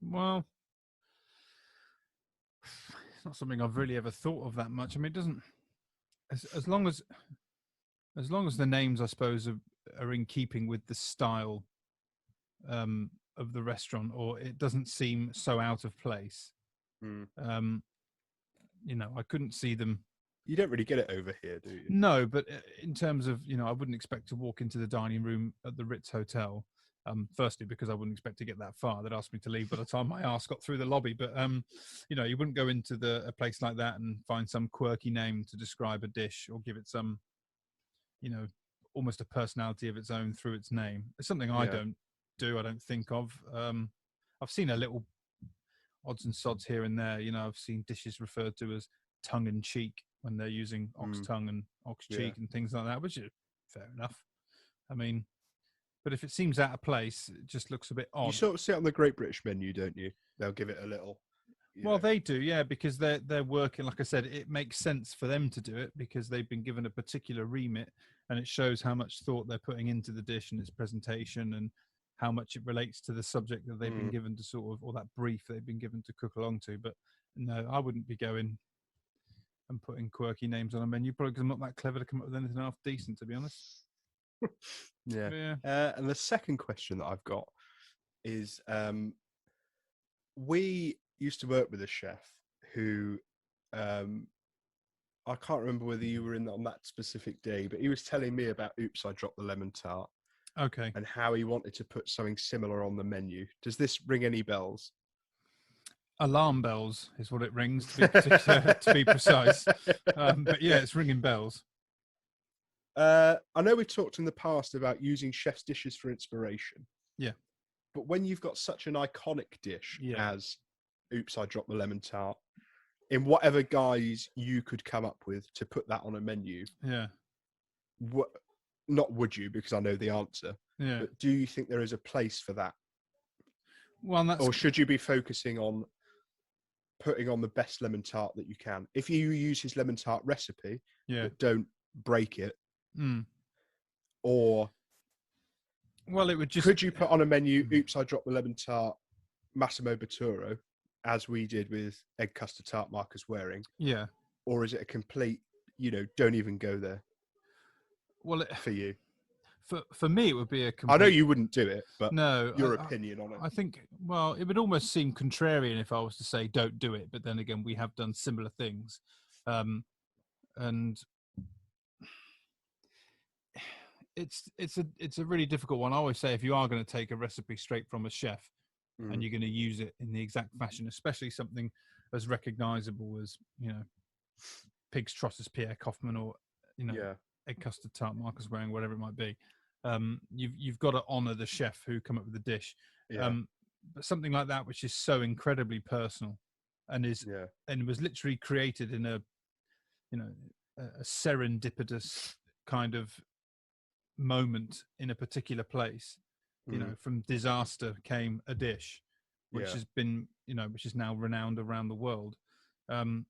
Well, it's not something I've really ever thought of that much. I mean, it doesn't. As long as the names, I suppose, are in keeping with the style of the restaurant, or it doesn't seem so out of place. I couldn't see them. You don't really get it over here, do you? No, but in terms of, I wouldn't expect to walk into the dining room at the Ritz Hotel. Firstly, because I wouldn't expect to get that far. They'd ask me to leave by the time my ass got through the lobby. But, you wouldn't go into a place like that and find some quirky name to describe a dish or give it some, almost a personality of its own through its name. It's something I don't think of. I've seen a little odds and sods here and there. I've seen dishes referred to as tongue and cheek when they're using ox tongue and ox cheek and things like that, which is fair enough. I mean, But if it seems out of place, it just looks a bit You odd. sort of see it on the Great British menu, don't you? They'll give it a little. Well, they do, yeah, because they're working. Like I said, it makes sense for them to do it because they've been given a particular remit, and it shows how much thought they're putting into the dish and its presentation, and how much it relates to the subject that they've been given to sort of, or that brief they've been given to cook along to. But no, I wouldn't be going and putting quirky names on a menu, probably because I'm not that clever to come up with anything half decent, to be honest. Yeah. Yeah. And the second question that I've got is, we used to work with a chef who, I can't remember whether you were in on that specific day, but he was telling me about Oops, I Dropped the Lemon Tart. Okay. And how he wanted to put something similar on the menu. Does this ring any bells? Alarm bells is what it rings, to be precise. But yeah, it's ringing bells. I know we've talked in the past about using chef's dishes for inspiration. Yeah. But when you've got such an iconic dish as Oops, I Dropped the Lemon Tart, in whatever guise you could come up with to put that on a menu, not would you, because I know the answer, but do you think there is a place for that? Well, or should you be focusing on putting on the best lemon tart that you can? If you use his lemon tart recipe, but don't break it, or well, it would just. Could you put on a menu, Oops, I Dropped the Lemon Tart, Massimo Bottura, as we did with egg custard tart Marcus Waring? Yeah. Or is it a complete, don't even go there? Well, for you. For me, it would be a complete... I know you wouldn't do it, but no, your opinion on it. I think, well, it would almost seem contrarian if I was to say don't do it. But then again, we have done similar things. And it's a really difficult one. I always say if you are going to take a recipe straight from a chef and you're going to use it in the exact fashion, especially something as recognizable as, Pig's Trotters Pierre Kaufman or, egg custard tart Marcus Waring, whatever it might be. You've got to honor the chef who come up with the dish. But something like that, which is so incredibly personal and was literally created in a serendipitous kind of moment in a particular place. From disaster came a dish which has been, which is now renowned around the world. I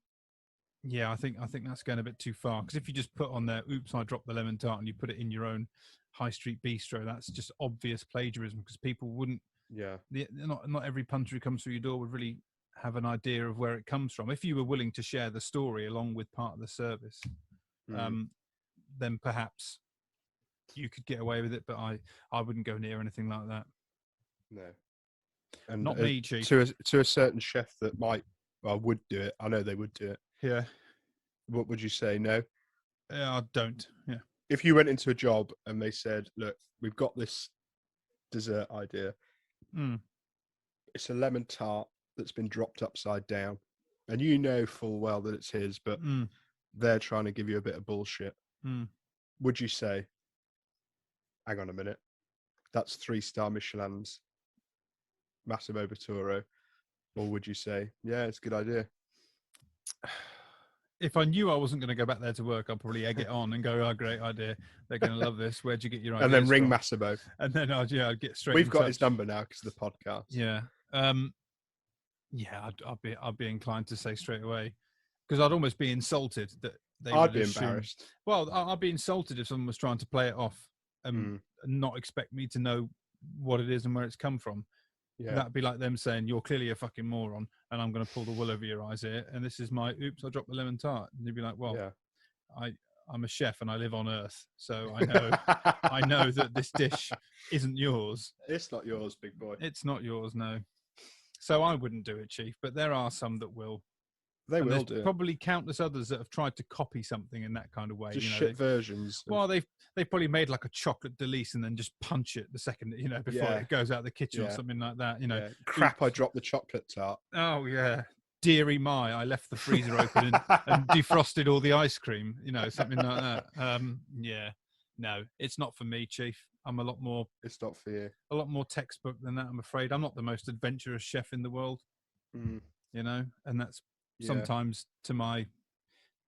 think that's going a bit too far, because if you just put on there, Oops, I Dropped the Lemon Tart, and you put it in your own high street bistro, that's just obvious plagiarism, because people wouldn't. Not every punter who comes through your door would really have an idea of where it comes from. If you were willing to share the story along with part of the service, then perhaps you could get away with it. But I wouldn't go near anything like that. No, and not me, Chief. To a certain chef that would do it. I know they would do it. Yeah. What would you say? No. I don't. Yeah. If you went into a job and they said, "Look, we've got this dessert idea. It's a lemon tart that's been dropped upside down, and you know full well that it's his, but they're trying to give you a bit of bullshit." Would you say, "Hang on a minute, that's 3-star Michelin's Massimo Bottura," or would you say, "Yeah, it's a good idea"? If I knew I wasn't going to go back there to work, I'd probably egg it on and go, "Oh, great idea! They're going to love this. Where'd you get your ideas And then ring from?" Massimo, and then I'd get straight. We've got his number now because of the podcast. Yeah, I'd be inclined to say straight away, because I'd almost be insulted that they. I'd be embarrassed. Well, I'd be insulted if someone was trying to play it off and not expect me to know what it is and where it's come from. Yeah. That'd be like them saying, "You're clearly a fucking moron, and I'm going to pull the wool over your eyes here. And this is my Oops, I Dropped the Lemon Tart." And you'd be like, "Well, I'm a chef and I live on Earth, so I know I know that this dish isn't yours. It's not yours, big boy. It's not yours, no." So I wouldn't do it, Chief. But there are some that will. They will do. Probably countless others that have tried to copy something in that kind of way. Just shit versions. Well, they've probably made like a chocolate delice and then just punch it the second before it goes out the kitchen or something like that. Crap! I dropped the chocolate tart. Oh yeah, dearie my! I left the freezer open and defrosted all the ice cream. Something like that. No, it's not for me, Chief. I'm a lot more. It's not for you. A lot more textbook than that, I'm afraid. I'm not the most adventurous chef in the world. And that's. Sometimes to my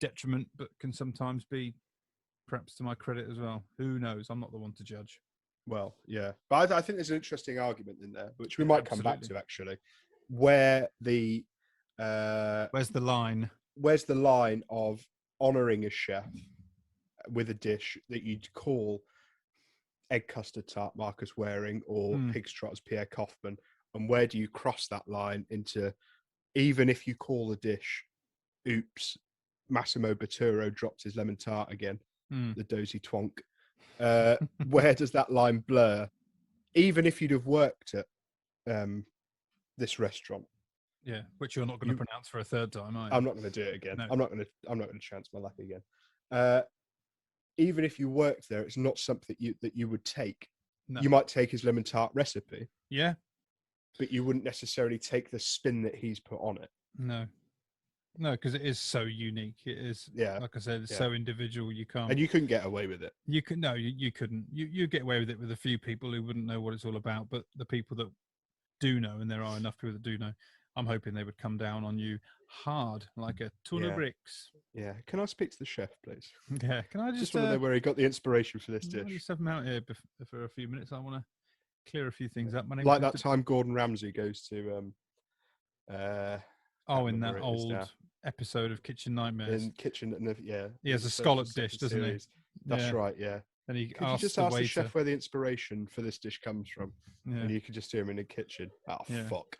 detriment, but can sometimes be perhaps to my credit as well. Who knows? I'm not the one to judge. Well, yeah, but I think there's an interesting argument in there, which we Yeah, might come back absolutely. to actually, where Where's the line? where's the line of honouring a chef with a dish that you'd call egg custard tart Marcus Waring or Hmm. pig's trotters Pierre Kaufman, and where do you cross that line into, even if you call the dish, oops, Massimo Bottura dropped his lemon tart again, Hmm. the dozy twonk. Where does that line blur? Even if you'd have worked at this restaurant, Yeah, which you're not going to you, pronounce for a third time, are you? I'm not going to do it again. No. I'm not going to chance my luck again. Even if you worked there, it's not something that you would take. No. You might take his lemon tart recipe, Yeah. but you wouldn't necessarily take the spin that he's put on it. No. No, because it is so unique. It is, Yeah, like I said, it's yeah. so individual. You can't. And you couldn't get away with it. You could no, you couldn't. You get away with it with a few people who wouldn't know what it's all about, but the people that do know, and there are enough people that do know, I'm hoping they would come down on you hard like a ton of Yeah. bricks. Yeah. Can I speak to the chef, please? Yeah, can I just want to know where he got the inspiration for this I dish. just have him out here for a few minutes. I want to clear a few things up. My name's Like that time Gordon Ramsay goes to in that old episode of Kitchen Nightmares. in Kitchen, and yeah, He has a scallop dish, doesn't he? That's right. Yeah. And he Could you just ask the chef where the inspiration for this dish comes from? Yeah. And you could just hear him in the kitchen. Oh, Yeah. fuck.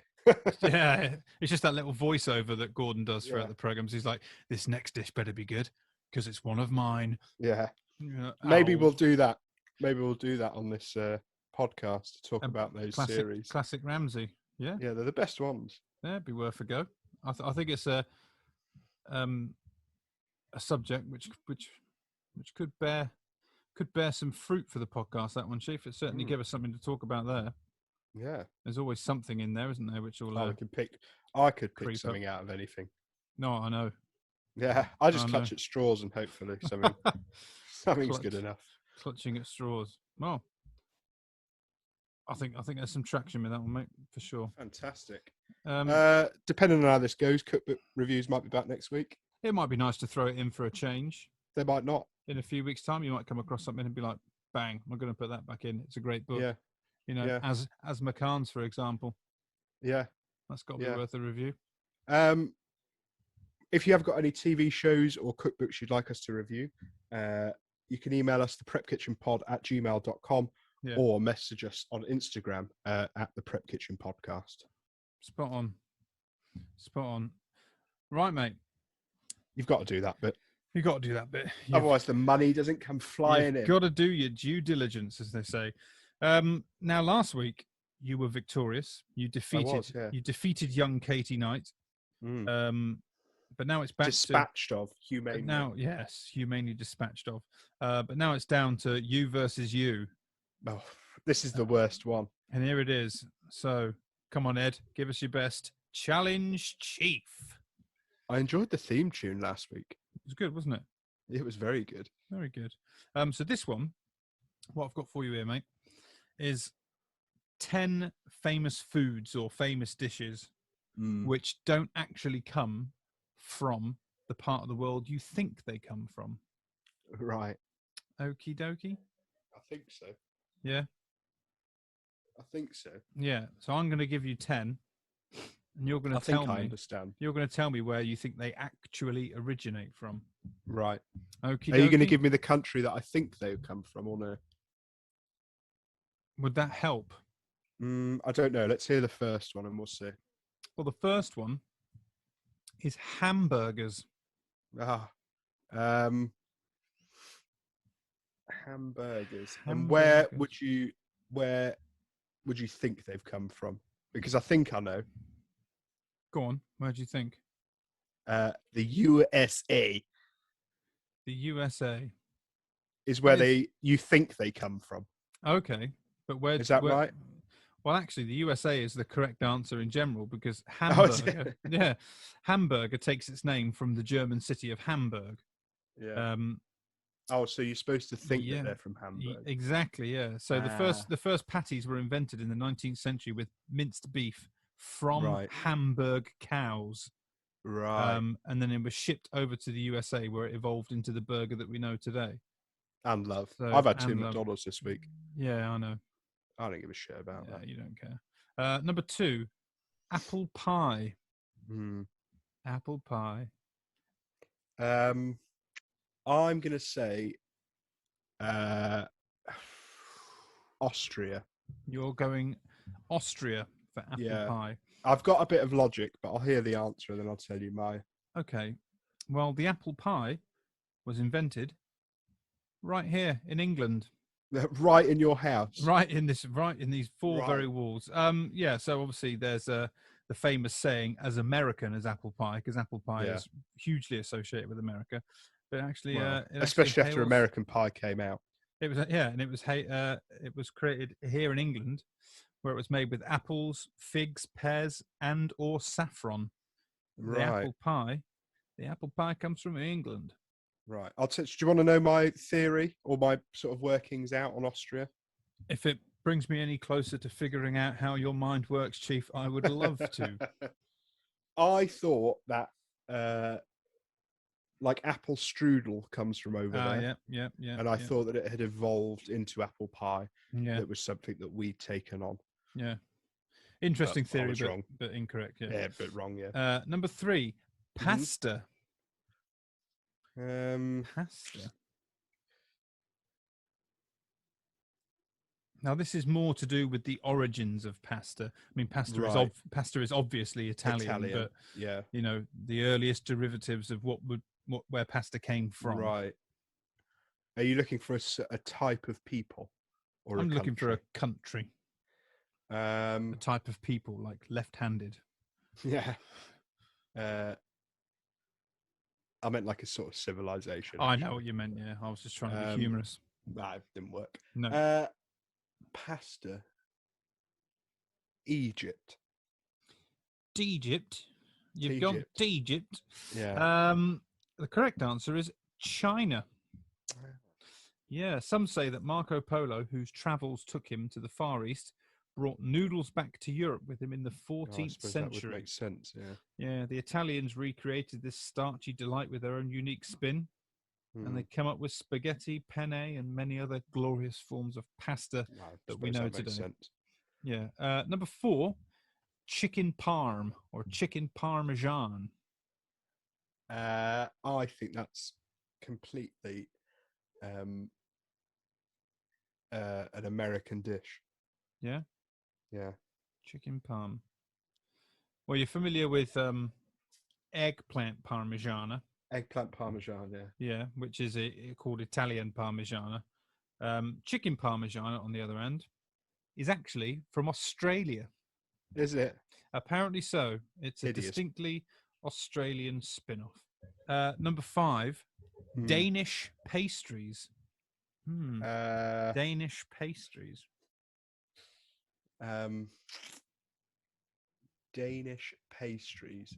Yeah, it's just that little voiceover that Gordon does throughout Yeah. the programs. He's like, "This next dish better be good because it's one of mine." Yeah. Yeah, Maybe ow. we'll do that. Maybe we'll do that on this podcast to talk about those series. Classic Ramsay. Yeah, Yeah, they're the best ones. yeah, it'd be worth a go. I think it's a subject which could bear some fruit for the podcast. That one, Chief. It certainly give us something to talk about there. Yeah, there's always something in there, isn't there? Which will I could pick something out of anything. No, I know. Yeah, I just clutch at straws and hopefully something's good enough. Clutching at straws. Well, I think there's some traction with that one, mate, for sure. Fantastic. Depending on how this goes, cookbook reviews might be back next week. It might be nice to throw it in for a change. They might not. In a few weeks' time, you might come across something and be like, "Bang! I'm going to put that back in. It's a great book." Yeah. You know, as McCann's, for example. Yeah. That's got to be worth a review. If you have got any TV shows or cookbooks you'd like us to review, you can email us theprepkitchenpod@gmail.com or message us on Instagram at the Prep Kitchen Podcast. Spot on. Right, mate. You've got to do that bit. You've got to do that bit. Otherwise, the money doesn't come flying in. You've got to do your due diligence, as they say. Now, last week, you were victorious. You defeated young Katie Knight. But now it's back humanely. Now, yes, humanely dispatched of. But now it's down to you versus you. Oh, this is the worst one. And here it is. So, come on, Ed, give us your best. Challenge Chief. I enjoyed the theme tune last week. It was good, wasn't it? It was very good. Very good. So this one, what I've got for you here, mate, is 10 famous foods or famous dishes which don't actually come from the part of the world you think they come from. Right. Okie dokie. I think so. Yeah. I think so. Yeah. So I'm going to give you 10, and you're going to tell me. I understand. You're going to tell me where you think they actually originate from. Right. Okie Are you going to give me the country that I think they come from, or no? Would that help? I don't know. Let's hear the first one, and we'll see. Well, the first one is hamburgers. Hamburgers. And where would you think they've come from? Because I think I know. Go on. Where do you think? The USA. The USA is where you think they come from. Okay, but where is that right? Well, actually, the USA is the correct answer in general because hamburger. Hamburger takes its name from the German city of Hamburg. Yeah. So you're supposed to think that they're from Hamburg. Exactly. Yeah. So the first patties were invented in the 19th century with minced beef from Hamburg cows. Right. And then it was shipped over to the USA where it evolved into the burger that we know today. And love. So, I've had 2 and love. McDonald's this week. Yeah, I know. I don't give a shit about Yeah, that. you don't care. Number 2, apple pie. Mm. Apple pie. I'm gonna say Austria. You're going Austria for apple Yeah. pie. I've got a bit of logic, but I'll hear the answer and then I'll tell you my. Okay. Well, the apple pie was invented right here in England. Right in your house. Right in these four very Right. walls. Yeah, so obviously there's the famous saying, as American as apple pie, because apple pie Yeah. is hugely associated with America. But actually, Well, it especially actually after hails, American Pie came out. it was and it was created here in England, where it was made with apples, figs, pears, and or saffron. Right. The apple pie comes from England. Right. Do you want to know my theory or my sort of workings out on Austria? If it brings me any closer to figuring out how your mind works, Chief, I would love to. I thought that like apple strudel comes from over there. Yeah. And I thought that it had evolved into apple pie. Yeah. That was something that we'd taken on. Yeah. Interesting I theory, was wrong. but incorrect. Yeah. Yeah, but wrong. Yeah. Number 3, pasta. Pasta. Now, this is more to do with the origins of pasta. I mean, Right. pasta is obviously Italian, but yeah. you know, the earliest derivatives of where pasta came from. Right. Are you looking for a type of people, or I'm a looking for a country? country. A type of people, like left-handed. Yeah. I meant like a sort of civilization. I know what you meant. Yeah, I was just trying to be humorous. That didn't work. No. Pasta. Egypt. Egypt. You've gone to Egypt. Yeah. The correct answer is China. Yeah, some say that Marco Polo, whose travels took him to the Far East, brought noodles back to Europe with him in the 14th century. That would make sense, yeah. Yeah, the Italians recreated this starchy delight with their own unique spin, and they come up with spaghetti, penne, and many other glorious forms of pasta that we know today. Sense. Yeah. Number 4, chicken parm or chicken parmesan. I think that's completely an American dish. Yeah? Yeah. Chicken parm. Well, you're familiar with eggplant parmigiana. Eggplant parmesan, yeah. Yeah, which is called Italian parmigiana. Chicken parmigiana, on the other hand, is actually from Australia. Is it? Apparently so. It's a distinctly Australian spin-off. Number 5, Danish pastries. Danish pastries. Danish pastries.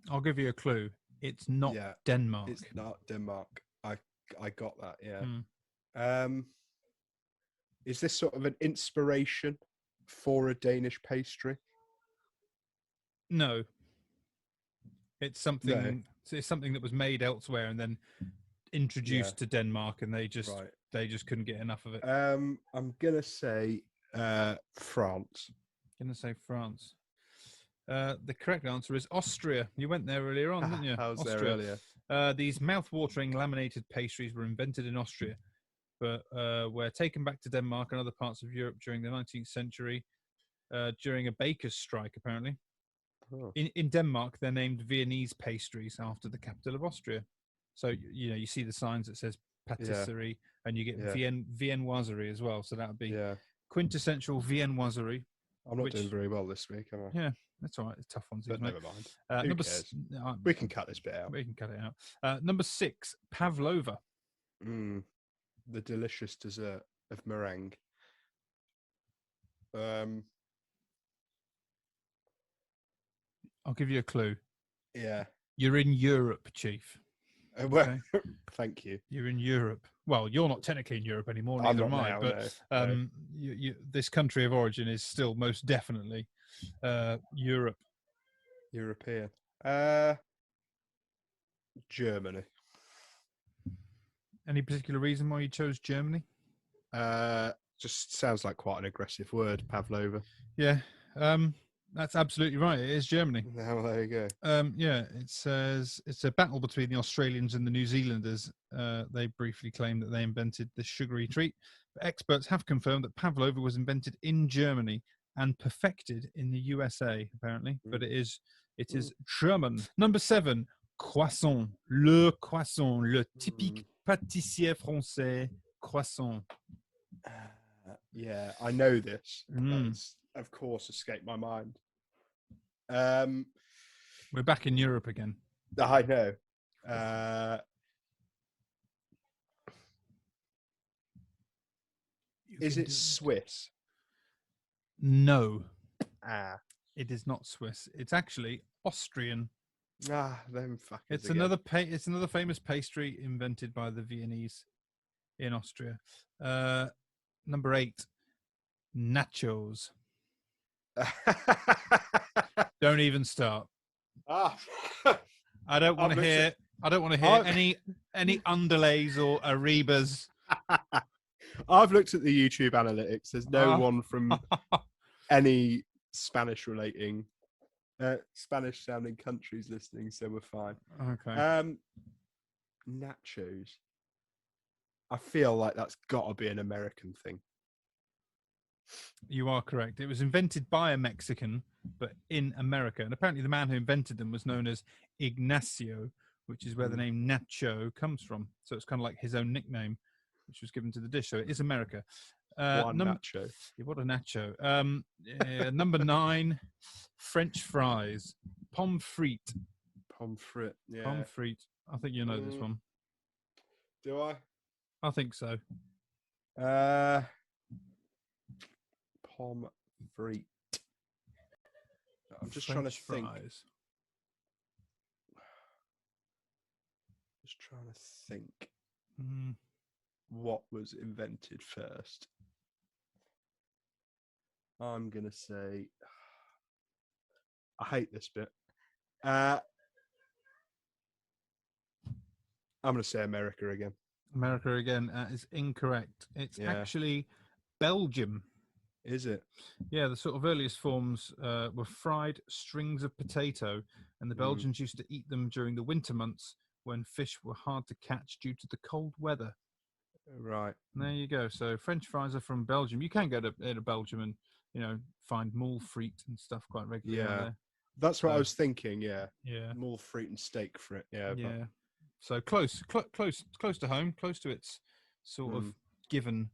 I'll give you a clue. It's not Denmark. It's not Denmark. I got that, yeah. Is this sort of an inspiration for a Danish pastry? No. It's something It's something that was made elsewhere and then introduced to Denmark, and they just couldn't get enough of it. I'm gonna say France. Gonna say France. The correct answer is Austria. You went there earlier on, didn't you? I was Austria. there earlier. These mouth-watering laminated pastries were invented in Austria, but were taken back to Denmark and other parts of Europe during the 19th century during a baker's strike, apparently. Oh. In Denmark, they're named Viennese pastries after the capital of Austria. So, you know, you see the signs that says patisserie, and you get viennoiserie as well. So that would be quintessential viennoiserie. I'm not doing very well this week, am I? Yeah, that's all right. It's tough ones. But never mind. Who cares? We can cut this bit out. We can cut it out. Number 6, Pavlova. The delicious dessert of meringue. I'll give you a clue. Yeah. You're in Europe, Chief. Well, okay. Thank you. You're in Europe. Well, you're not technically in Europe anymore, neither am I. But this country of origin is still most definitely Europe. European. Germany. Any particular reason why you chose Germany? Just sounds like quite an aggressive word, Pavlova. Yeah, that's absolutely right. It is Germany. Now there you go. Yeah, it says it's a battle between the Australians and the New Zealanders. They briefly claimed that they invented the sugary treat, but experts have confirmed that Pavlova was invented in Germany and perfected in the USA, apparently. But it is German. Number 7, croissant. Le croissant, le typique pâtissier français croissant. Yeah, I know this. Mm. It's, of course, escaped my mind. We're back in Europe again. I know. Is it Swiss? No, Ah, it is not Swiss. It's actually Austrian. them fuckers. It's again. It's another famous pastry invented by the Viennese in Austria. Number 8, nachos. Don't even start. I don't want to hear. I don't want to hear any underlays or arribas. I've looked at the YouTube analytics. There's no one from any Spanish-sounding countries listening, so we're fine. Okay. Nachos. I feel like that's got to be an American thing. You are correct. It was invented by a Mexican, but in America. And apparently the man who invented them was known as Ignacio, which is where the name Nacho comes from. So it's kind of like his own nickname, which was given to the dish. So it is America. Nacho. What a nacho. Number 9, French fries. Pommes frites. Pommes frites. Yeah. Pommes frites. I think you know this one. Do I? I think so. Pommes frites. I'm just French trying to think. fries. Just trying to think. What was invented first? I'm gonna say. I hate this bit. I'm gonna say America again. America again is incorrect. It's actually Belgium. Is it? Yeah, the sort of earliest forms were fried strings of potato, and the Belgians used to eat them during the winter months when fish were hard to catch due to the cold weather. Right. There you go. So French fries are from Belgium. You can go to Belgium and find moules frites and stuff quite regularly. Yeah, that's what I was thinking. Yeah. Moules frites and steak frit. Yeah. Yeah. So close to home, close to its sort of given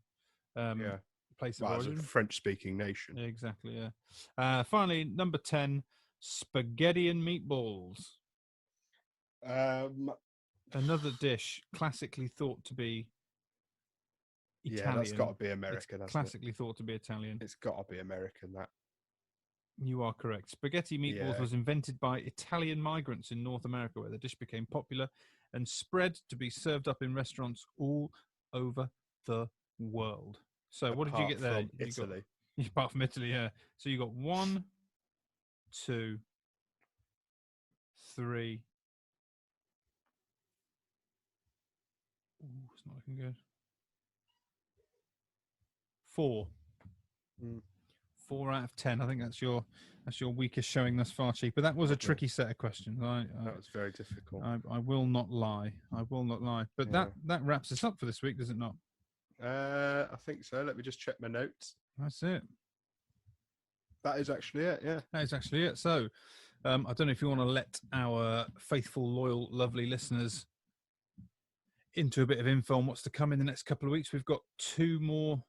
place of origin. As a French-speaking nation. Yeah, exactly. Yeah. Finally, number 10, spaghetti and meatballs. Another dish classically thought to be Italian. Yeah, that's got to be American. It's classically thought to be Italian. It's got to be American. That. You are correct. Spaghetti meatballs was invented by Italian migrants in North America, where the dish became popular and spread to be served up in restaurants all over the world. So what did you get there? Italy. Apart from Italy, yeah. So you got 1, 2, 3. Ooh, it's not looking good. 4. 4 out of 10. I think that's your weakest showing thus far, Chief. But that was a tricky set of questions. That was very difficult. I will not lie. But that wraps us up for this week, does it not? I think so. Let me just check my notes. That's it. That is actually it. Yeah. That is actually it. So, I don't know if you want to let our faithful, loyal, lovely listeners into a bit of info on what's to come in the next couple of weeks. We've got 2 more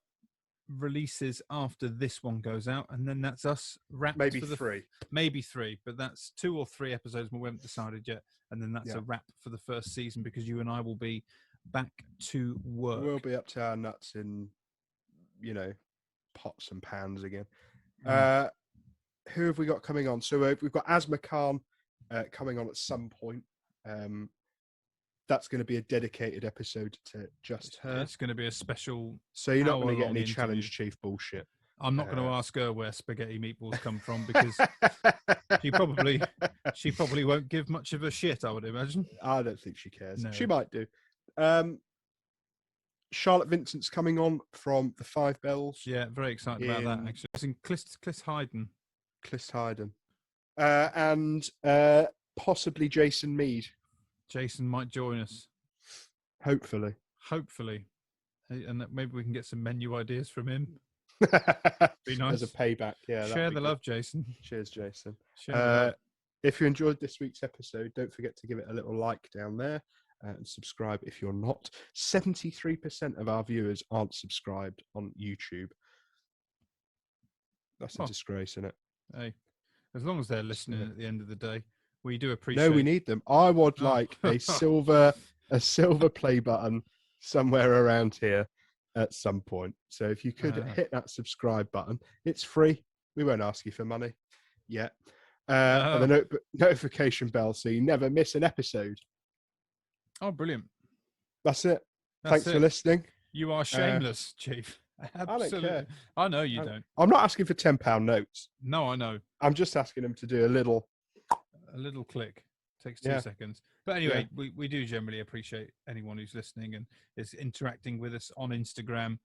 releases after this one goes out, and then that's us wrapped. Maybe 3. Maybe 3, but that's 2 or 3 episodes we haven't decided yet, and then that's a wrap for the first season, because you and I will be back to work. We'll be up to our nuts in, pots and pans again. Who have we got coming on? So we've got Asma Khan coming on at some point. That's going to be a dedicated episode to just her. It's going to be a special. So you're not going to get any Challenge Chief bullshit. I'm not going to ask her where spaghetti meatballs come from, because she probably won't give much of a shit, I would imagine. I don't think she cares. No. She might do. Charlotte Vincent's coming on from the Five Bells. Yeah, very excited about that, actually. It's in Clistheiden. Clistheiden. And possibly Jason Mead. Jason might join us. Hopefully. And that maybe we can get some menu ideas from him. Be nice. As a payback. Yeah. Share the love, Jason. Cheers, Jason. Share the love. If you enjoyed this week's episode, don't forget to give it a little like down there and subscribe if you're not. 73% of our viewers aren't subscribed on YouTube. That's a disgrace, isn't it? Hey, as long as they're listening at the end of the day, we do appreciate. No, we need them. I would like a silver play button somewhere around here at some point. So if you could hit that subscribe button, it's free. We won't ask you for money yet. And the notification bell so you never miss an episode. Oh, brilliant. That's it. Thanks for listening. You are shameless, Chief. Absolutely. I don't care. I know you don't. I'm not asking for £10 notes. No, I know. I'm just asking them to do a little click. Takes 2 seconds. But anyway, we do generally appreciate anyone who's listening and is interacting with us on Instagram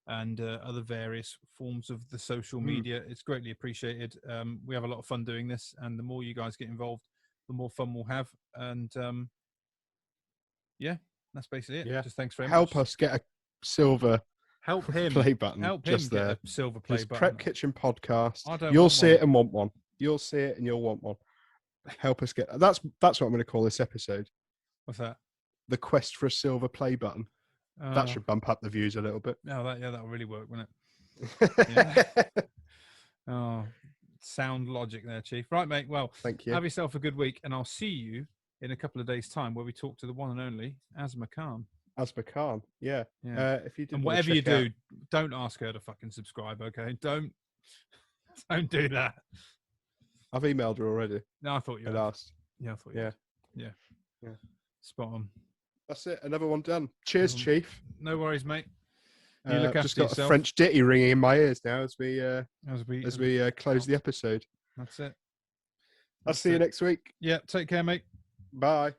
and other various forms of the social media. It's greatly appreciated. We have a lot of fun doing this, and the more you guys get involved, the more fun we'll have. And that's basically it. Just thanks very much. Help us get a silver play button. Help him get a silver play button. Prep Kitchen Podcast. You'll see it and want one. You'll see it and you'll want one. Help us get. That's what I'm going to call this episode. What's that? The quest for a silver play button. That should bump up the views a little bit. No, that'll really work, wouldn't it? Sound logic there, Chief. Right, mate. Well, thank you. Have yourself a good week, and I'll see you in a couple of days' time where we talk to the one and only Asma Khan. Asma Khan, yeah. If you and whatever you do, don't ask her to fucking subscribe, okay? Don't do that. I've emailed her already. No, I thought you had asked. Yeah, I thought you had. Yeah. Spot on. That's it. Another one done. Cheers, Chief. No worries, mate. You look after just got yourself. A French ditty ringing in my ears now as we close the episode. That's it. I'll see you next week. Yeah, take care, mate. Bye.